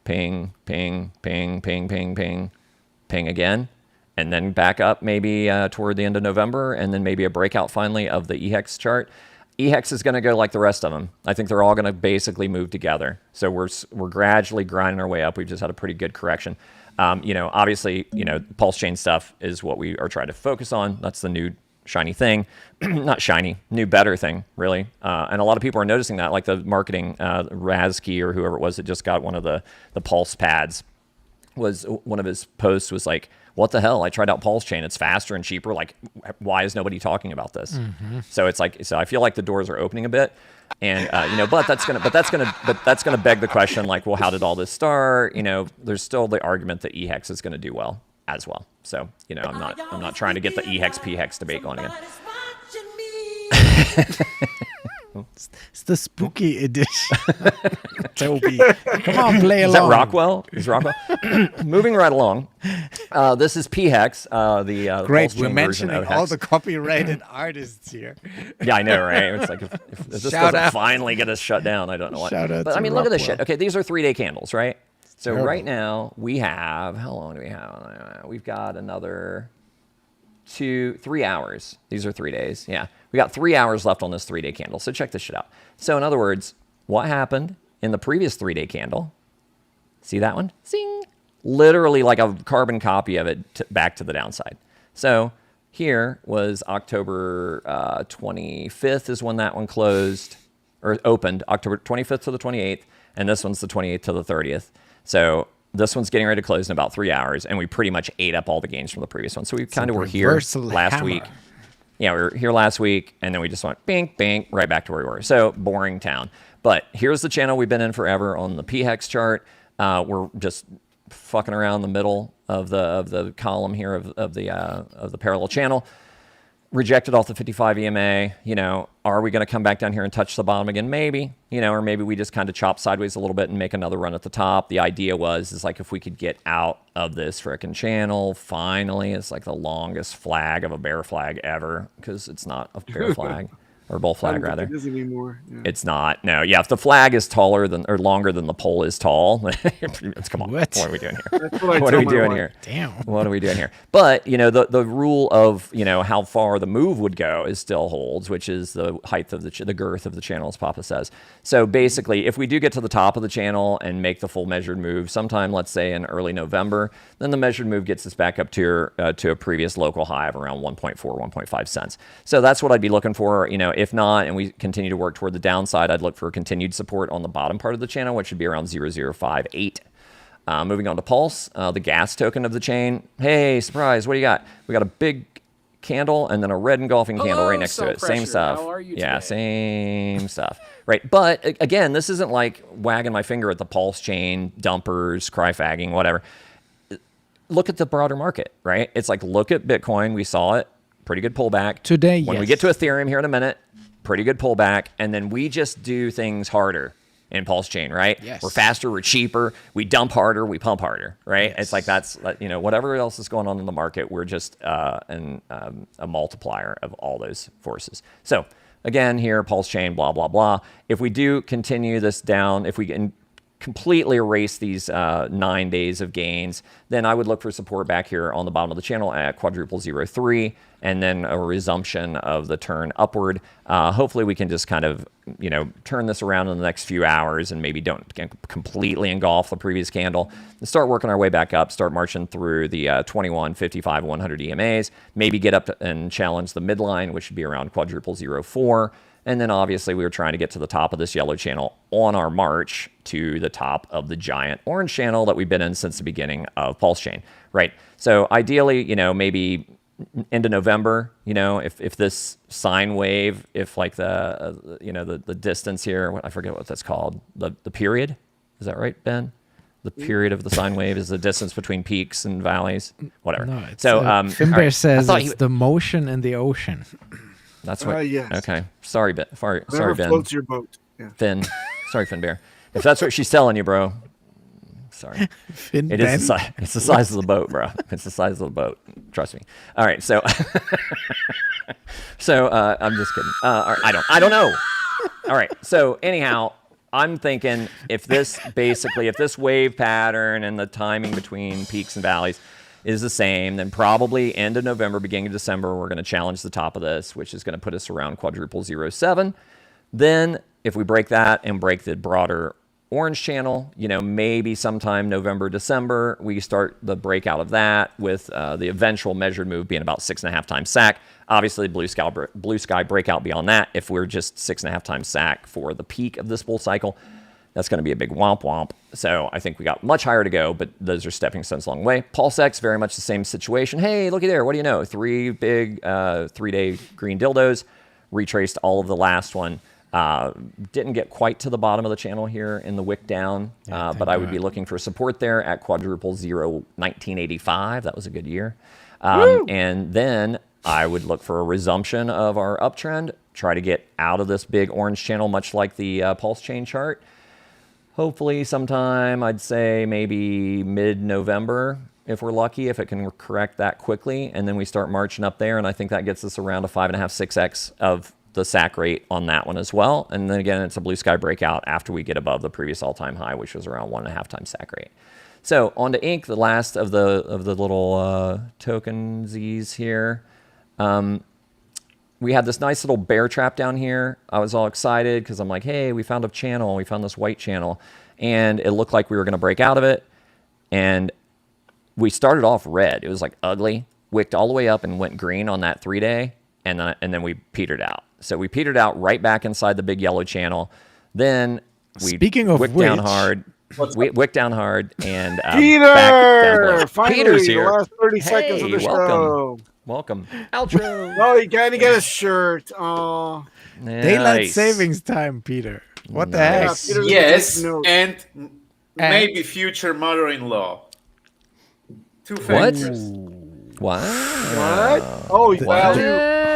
ping, ping, ping, ping, ping, ping, ping again. And then back up maybe toward the end of November, and then maybe a breakout finally of the EHEX chart. EHEX is going to go like the rest of them. I think they're all going to basically move together. So we're gradually grinding our way up. We've just had a pretty good correction. You know, obviously, you know, Pulsechain stuff is what we are trying to focus on. That's the new shiny thing. Not shiny, new better thing, really. And a lot of people are noticing that, like the marketing, Razkey or whoever it was that just got one of the Pulse pads, was one of his posts was like, what the hell? I tried out Pulsechain. It's faster and cheaper. Like, why is nobody talking about this? Mm-hmm. So it's like, so I feel like the doors are opening a bit, and you know, but that's gonna beg the question, like, well, how did all this start? You know, there's still the argument that EHEX is going to do well as well. So you know, I'm not trying to get the EHEX PHEX debate going again. It's the spooky edition. Toby, come on, play along. Is that Rockwell? Is Rockwell? Moving right along. This is PHEX, the great. Pulsechain We're version mentioning of all Hex. the copyrighted artists here. Yeah, I know, right? It's like if this doesn't finally get us shut down, I don't know what. Shout out But I to mean, look at this Rockwell. shit. Okay, these are 3-day candles, right? So terrible. right now we have, how long do we have? We've got another 3 hours. These are 3 days. Yeah, we got 3 hours left on this 3-day candle. So check this shit out. So in other words, what happened in the previous 3-day candle? See that one? Zing! Literally like a carbon copy of it back to the downside. So here was October 25th is when that one closed or opened, October 25th to the 28th, and this one's the 28th to the 30th. So this one's getting ready to close in about 3 hours, and we pretty much ate up all the gains from the previous one. So we kind of were here last week. Yeah, we were here last week, and then we just went bing, bing, right back to where we were. So boring town. But here's the channel we've been in forever on the PHEX chart. We're just fucking around the middle of the column here of the parallel channel. Rejected off the 55 EMA. You know, are we going to come back down here and touch the bottom again? Maybe. You know, or maybe we just kind of chop sideways a little bit and make another run at the top. The idea is like if we could get out of this frickin' channel, finally, it's like the longest flag of a bear flag ever, because it's not a bear flag. Or bull flag, rather. It is anymore. Yeah. It's not. No. Yeah. If the flag is taller than or longer than the pole is tall, come on. What are we doing here? What are we doing here? Damn. What are we doing here? But you know, the rule of how far the move would go is still holds, which is the height of the girth of the channel, as Papa says. So basically, if we do get to the top of the channel and make the full measured move, sometime let's say in early November, then the measured move gets us back up to a previous local high of around 1.4, 1.5 cents. So that's what I'd be looking for. You know, if not, and we continue to work toward the downside, I'd look for continued support on the bottom part of the channel, which should be around 0058. Moving on to Pulse, the gas token of the chain. Hey, surprise, what do you got? We got a big candle and then a red engulfing candle right next to it. Same stuff. How are you yeah, today? same stuff. Right, but again, this isn't like wagging my finger at the Pulsechain, dumpers, cry-fagging, whatever. Look at the broader market, right? It's like, look at Bitcoin. We saw it. Pretty good pullback. Today, When we get to Ethereum here in a minute, pretty good pullback. And then we just do things harder in Pulsechain, right? Yes. We're faster, we're cheaper, we dump harder, we pump harder, right? Yes. It's like that's, whatever else is going on in the market, we're just a multiplier of all those forces. So again, here, Pulsechain, blah, blah, blah. If we do continue this down, if we can completely erase these 9 days of gains, then I would look for support back here on the bottom of the channel at quadruple 03, and then a resumption of the turn upward. Hopefully we can just kind of, turn this around in the next few hours and maybe don't completely engulf the previous candle and start working our way back up, start marching through the 21, 55, 100 EMAs, maybe get up and challenge the midline, which should be around quadruple 04. And then obviously we were trying to get to the top of this yellow channel on our march to the top of the giant orange channel that we've been in since the beginning of Pulsechain, right? So ideally, maybe into November, if this sine wave, if like the distance here, I forget what that's called, the period, is that right, Ben? The period of the sine wave is the distance between peaks and valleys. Whatever. No, it's, so, Finbear right. says it's the motion in the ocean. That's what. Yes. Okay. Sorry, Ben. Sorry, Whatever Ben. floats your boat. Yeah. Finn. Sorry, Finbear. If that's what she's telling you, bro. Sorry. Finn It Ben? is it's the size of the boat, bro. It's the size of the boat. Trust me. All right. So, I'm just kidding. All right, I don't know. All right. So anyhow, I'm thinking if this wave pattern and the timing between peaks and valleys is the same, then probably end of November, beginning of December, we're going to challenge the top of this, which is going to put us around quadruple 07. Then if we break that and break the broader orange channel, maybe sometime November, December, we start the breakout of that with the eventual measured move being about 6.5 times SAC. Obviously, blue sky breakout beyond that. If we're just 6.5 times SAC for the peak of this bull cycle, that's going to be a big womp womp. So I think we got much higher to go, but those are stepping stones a long way. Pulsex, very much the same situation. Hey, looky there. What do you know? 3 big 3-day green dildos. Retraced all of the last one. Didn't get quite to the bottom of the channel here in the wick down, but I would be looking for support there at quadruple 1985. That was a good year. And then I would look for a resumption of our uptrend, try to get out of this big orange channel, much like the Pulsechain chart. Hopefully sometime, I'd say maybe mid-November, if we're lucky, if it can correct that quickly. And then we start marching up there, and I think that gets us around a 5.5, 6x of the SAC rate on that one as well. And then again, it's a blue sky breakout after we get above the previous all-time high, which was around 1.5 times SAC rate. So on to ink, the last of the little token Z's here. We had this nice little bear trap down here. I was all excited because I'm like, hey, we found a channel. We found this white channel. And it looked like we were going to break out of it. And we started off red. It was like ugly. Wicked all the way up and went green on that 3-day. And then we petered out. So we petered out right back inside the big yellow channel. Then we wicked down hard. Wicked down hard and Peter! Back down below. Finally, Peter's here. the last 30 seconds of the show. Welcome. Outro. Oh, you gotta get a shirt. Oh, Daylight savings time, Peter. What the heck? Yes, and maybe future mother-in-law. 2 factors. Wow. What? Oh, wow.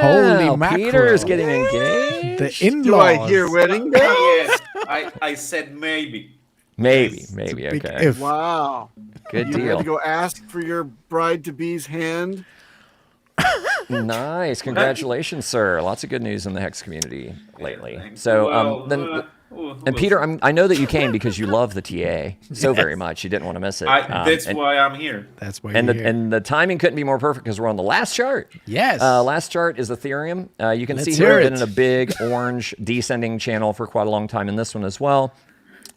Holy mackerel. Peter's getting engaged. The in-laws. Do I hear wedding bells? Yes, I said maybe. Maybe. Okay. Wow. Good You deal. had to go ask for your bride-to-be's hand. Nice. Congratulations, sir. Lots of good news in the Hex community lately. So and Peter, I know that you came because you love the TA so very much. You didn't want to miss it. That's why I'm here. That's why. And the timing couldn't be more perfect because we're on the last chart. Yes. Last chart is Ethereum. You can see here been in a big orange descending channel for quite a long time in this one as well.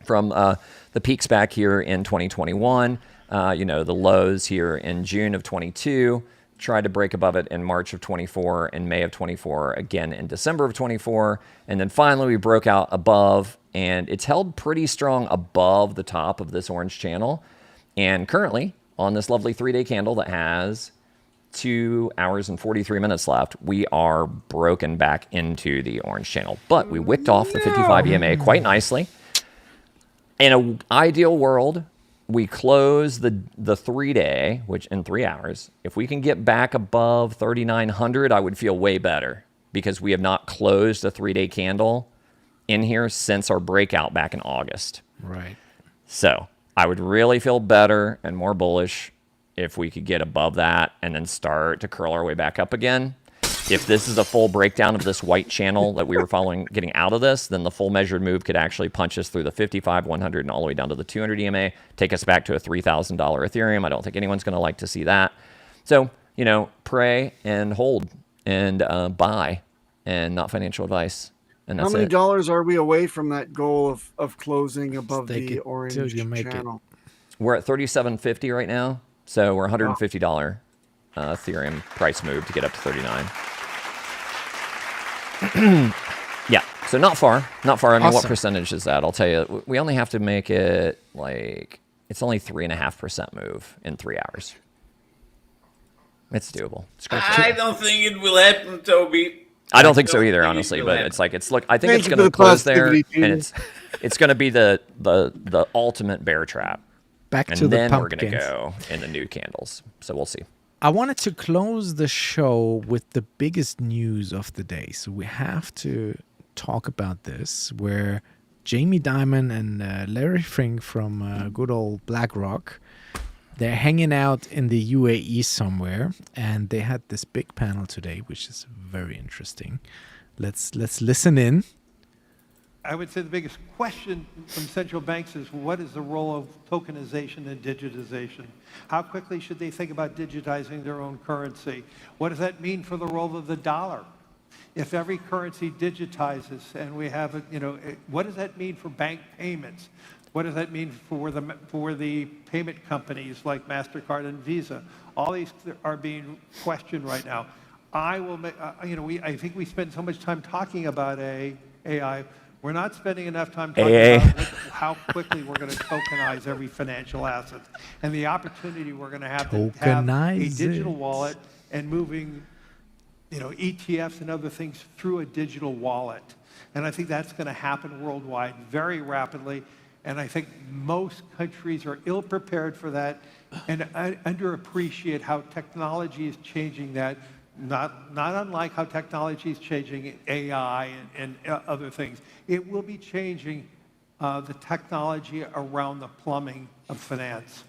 From the peaks back here in 2021, the lows here in June of 22. Tried to break above it in March of 24 and May of 24, again in December of 24. And then finally we broke out above, and it's held pretty strong above the top of this orange channel. And currently on this lovely 3-day candle that has 2 hours and 43 minutes left, we are broken back into the orange channel. But we wicked off the 55 EMA quite nicely. In an ideal world, we close the 3-day, which in 3 hours. If we can get back above 3,900, I would feel way better because we have not closed a 3-day candle in here since our breakout back in August. Right. So I would really feel better and more bullish if we could get above that and then start to curl our way back up again. If this is a full breakdown of this white channel that we were following, getting out of this, then the full measured move could actually punch us through the 55, 100, and all the way down to the 200 EMA, take us back to a $3,000 Ethereum. I don't think anyone's going to like to see that. So, pray and hold and buy and not financial advice. And that's How many it. dollars are we away from that goal of closing above the orange channel? We're at $37.50 right now. So we're $150 Ethereum price move to get up to 39. Yeah, so not far. I mean, what percentage is that? I'll tell you. We only have to make it it's only 3.5% move in 3 hours. It's doable. I don't think it will happen, Toby. I don't think so either, honestly. But I think it's going to close there, and it's going to be the ultimate bear trap. Back and to the then we're pumpkins. gonna go in the nude candles. So we'll see. I wanted to close the show with the biggest news of the day. So we have to talk about this, where Jamie Dimon and Larry Fink from good old BlackRock, they're hanging out in the UAE somewhere, and they had this big panel today, which is very interesting. Let's listen in. I would say the biggest question from central banks is, what is the role of tokenization and digitization? How quickly should they think about digitizing their own currency? What does that mean for the role of the dollar? If every currency digitizes and we have it, what does that mean for bank payments? What does that mean for the payment companies like MasterCard and Visa? All these are being questioned right now. I think we spend so much time talking about AI. We're not spending enough time talking about how quickly we're going to tokenize every financial asset, and the opportunity we're going to have a digital wallet and moving, ETFs and other things through a digital wallet. And I think that's going to happen worldwide very rapidly. And I think most countries are ill-prepared for that and underappreciate how technology is changing that. Not unlike how technology is changing AI and other things. It will be changing the technology around the plumbing of finance.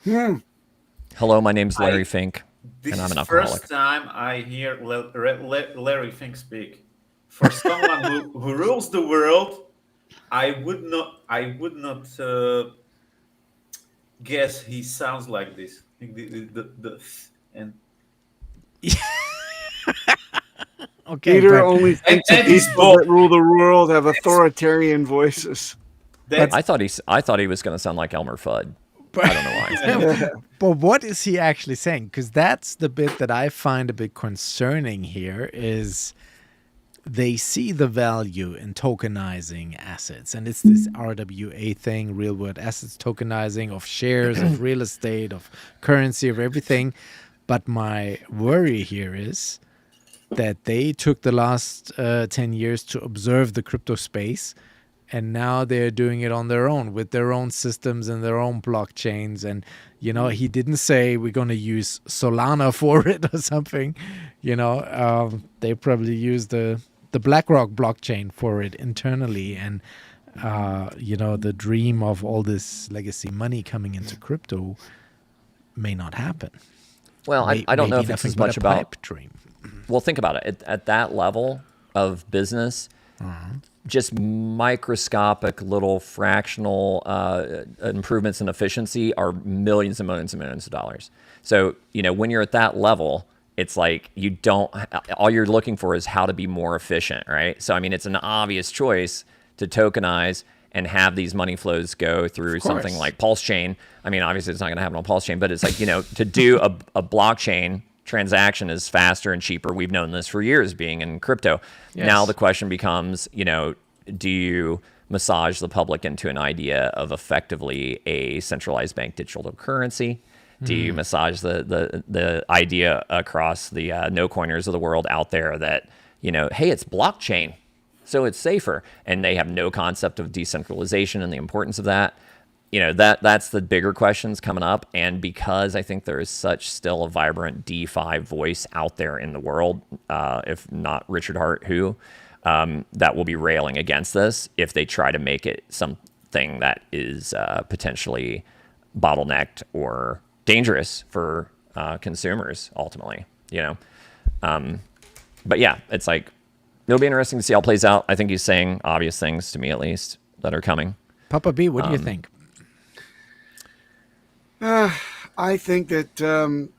Hello, my name's Larry Fink, and I'm an alcoholic. This is the first time I hear Larry Fink speak. For someone who rules the world, I would not guess he sounds like this. And okay, Peter only thinks that people that rule the world have authoritarian voices. I thought he was going to sound like Elmer Fudd. I don't know why. But what is he actually saying? Because that's the bit that I find a bit concerning here is they see the value in tokenizing assets. And it's this RWA thing, real world assets tokenizing of shares, of real estate, of currency, of everything. But my worry here is that they took the last 10 years to observe the crypto space, and now they're doing it on their own with their own systems and their own blockchains. And, he didn't say we're going to use Solana for it or something. They probably use the BlackRock blockchain for it internally. And, the dream of all this legacy money coming into crypto may not happen. Well, I don't know if it's as much about dream. Well, think about it. At that level of business, just microscopic little fractional improvements in efficiency are millions and millions and millions of dollars. So, when you're at that level, it's like all you're looking for is how to be more efficient, right? So, it's an obvious choice to tokenize and have these money flows go through something like Pulsechain. Obviously it's not going to happen on Pulsechain, but it's like, to do a blockchain transaction is faster and cheaper. We've known this for years being in crypto. Yes. Now the question becomes, do you massage the public into an idea of effectively a centralized bank digital currency? Do you massage the idea across the no coiners of the world out there that, hey, it's blockchain, so it's safer, and they have no concept of decentralization and the importance of that? That's the bigger questions coming up. And because I think there is such still a vibrant DeFi voice out there in the world, if not Richard Hart, that will be railing against this if they try to make it something that is potentially bottlenecked or dangerous for consumers ultimately, But yeah, it's like, it'll be interesting to see how it plays out. I think he's saying obvious things to me, at least, that are coming. Papa B, what do you think? I think that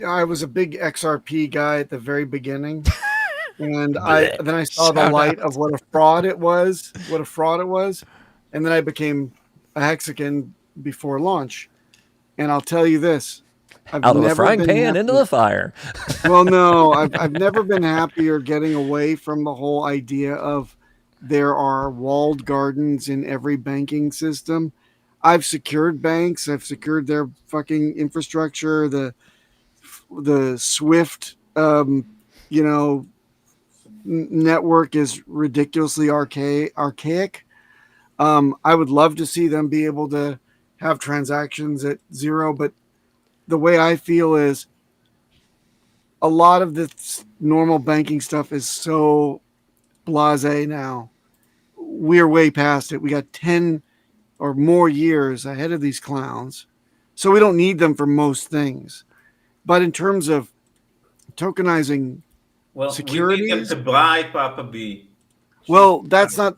I was a big XRP guy at the very beginning, and then I saw the light of what a fraud it was, and then I became a Hexican before launch. And I'll tell you this: out of the frying pan into the fire. Well, no, I've never been happier getting away from the whole idea of there are walled gardens in every banking system. I've secured banks. I've secured their fucking infrastructure. The Swift, network is ridiculously archaic. I would love to see them be able to have transactions at zero, but the way I feel is a lot of this normal banking stuff is so blasé now. We're way past it. We got 10 or more years ahead of these clowns. So we don't need them for most things. But in terms of tokenizing Well, securities, we need them to buy Papa B. well, that's not.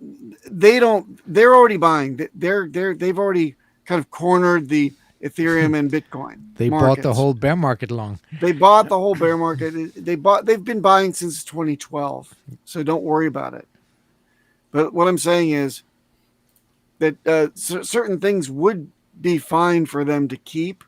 They don't. They're already buying. They've already kind of cornered the Ethereum and Bitcoin. They markets. bought the whole bear market long. They bought the whole bear market. They've been buying since 2012. So don't worry about it. But what I'm saying is that certain things would be fine for them to keep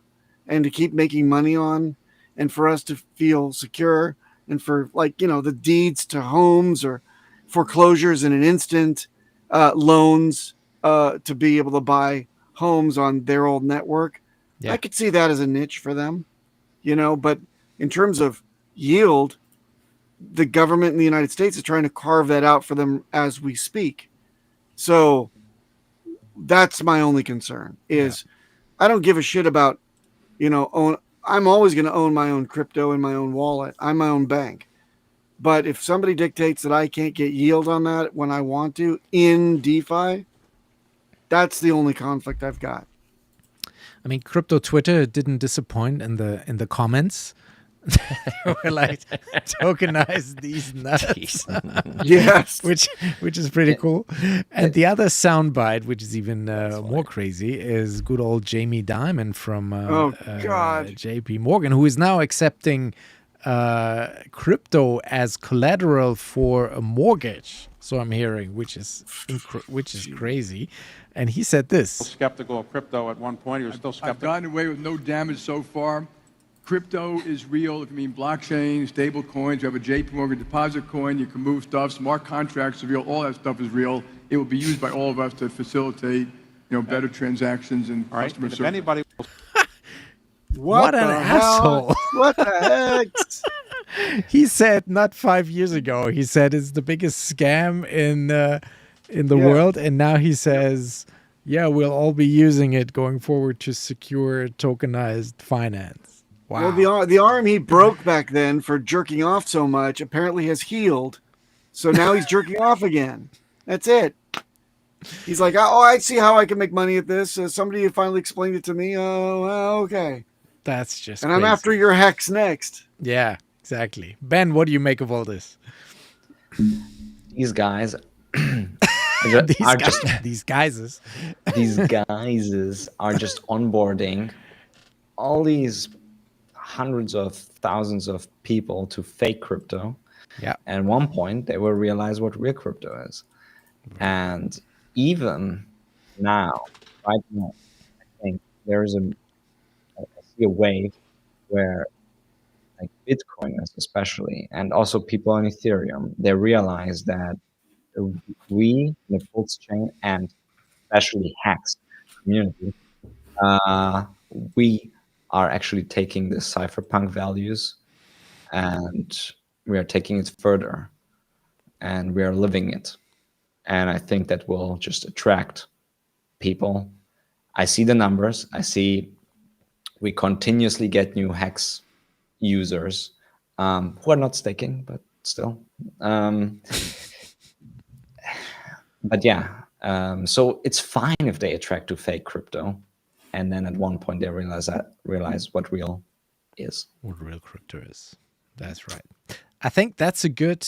and to keep making money on, and for us to feel secure, and for, like, the deeds to homes or foreclosures in an instant, loans to be able to buy homes on their old network. Yeah. I could see that as a niche for them, but in terms of yield, the government in the United States is trying to carve that out for them as we speak. So that's my only concern is I don't give a shit about, I'm always going to own my own crypto in my own wallet. I'm my own bank. But if somebody dictates that I can't get yield on that when I want to in DeFi, that's the only conflict I've got. I mean, crypto Twitter didn't disappoint in the comments. They were like, tokenize these nuts. Yes. which is pretty cool. And the other soundbite, which is even more crazy, is good old Jamie Dimon from JP Morgan, who is now accepting crypto as collateral for a mortgage. So I'm hearing, which is crazy. And he said this. Skeptical of crypto at one point. He was still skeptical. I've gotten away with no damage so far. Crypto is real. If you mean blockchain, stable coins, you have a JP Morgan deposit coin, you can move stuff, smart contracts are real, all that stuff is real. It will be used by all of us to facilitate, better transactions and customer service. If anybody What an asshole. What the heck? He said not 5 years ago, he said it's the biggest scam in the world, and now he says, we'll all be using it going forward to secure tokenized finance. Wow. Well, the arm he broke back then for jerking off so much apparently has healed. So now he's jerking off again. That's it. He's like, I see how I can make money at this. Somebody finally explained it to me. Oh, well, okay. That's just And crazy. I'm after your hex next. Yeah, exactly. Ben, what do you make of all this? These guys these guys are just onboarding all these hundreds of thousands of people to fake crypto. Yeah. At one point, they will realize what real crypto is. And even now, right now, I think there is I see a wave where, like, Bitcoiners especially, and also people on Ethereum, they realize that we, the Pulsechain, and especially HEX community, we are actually taking the cypherpunk values and we are taking it further and we are living it. And I think that will just attract people. I see the numbers. I see we continuously get new HEX users who are not staking, but still. But yeah, so it's fine if they attract to fake crypto. And then at one point they realize what real is. What real crypto is. That's right. I think that's a good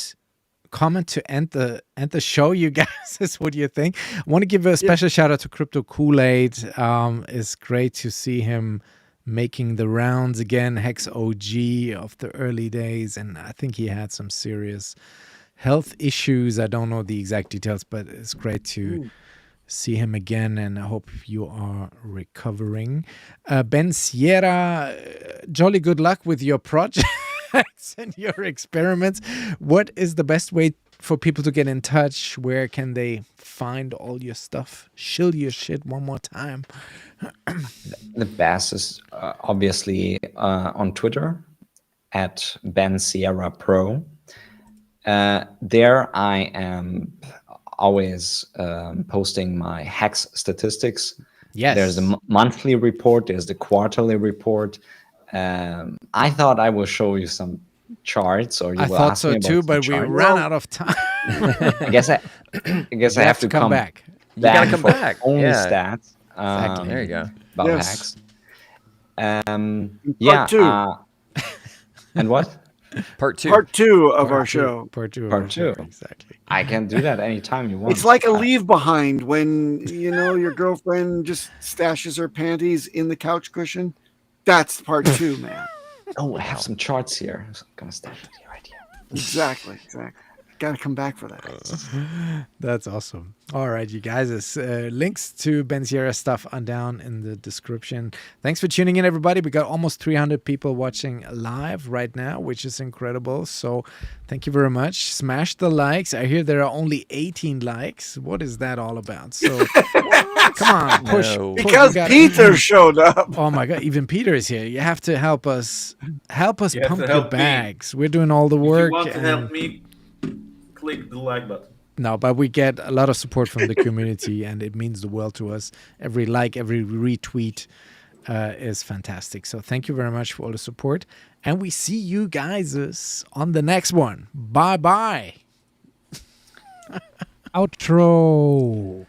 comment to end the show, you guys. What do you think? I want to give a special shout out to Crypto Kool-Aid. It's great to see him making the rounds again, Hex OG of the early days, and I think he had some serious health issues. I don't know the exact details, but it's great to see him again, and I hope you are recovering. Ben Sierra, jolly good luck with your projects and your experiments. What is the best way for people to get in touch? Where can they find all your stuff? Shill your shit one more time. The best is obviously on Twitter at Ben Sierra Pro. There I am always posting my HEX statistics. Yes. There's the monthly report. There's the quarterly report. I thought I will show you some charts, or you I will thought ask so me about too, some but we charts. ran out of time. I guess I have to come back. You gotta come for back. only Yeah. stats. Exactly. There you go. About Yes. HEX. Part two. And what? Part 2. Part 2 of Part our two. show. Part 2 of Part our show, 2. exactly. I can do that anytime you want. It's like a leave behind when your girlfriend just stashes her panties in the couch cushion. That's part 2, man. Oh, I have some charts here. I'm gonna stash it here right here. Exactly. Gotta come back for that. That's awesome. All right, you guys. It's, links to Ben Sierra's stuff are down in the description. Thanks for tuning in, everybody. We got almost 300 people watching live right now, which is incredible. So thank you very much. Smash the likes. I hear there are only 18 likes. What is that all about? So come on, push. No. Because Peter showed up. Oh my God, even Peter is here. You have to help us. Help us You have pump to the help me. bags. We're doing all the If work. you want to and- help me, click the like button. No, but we get a lot of support from the community, and it means the world to us. Every like, every retweet is fantastic. So thank you very much for all the support. And we see you guys on the next one. Bye-bye. Outro.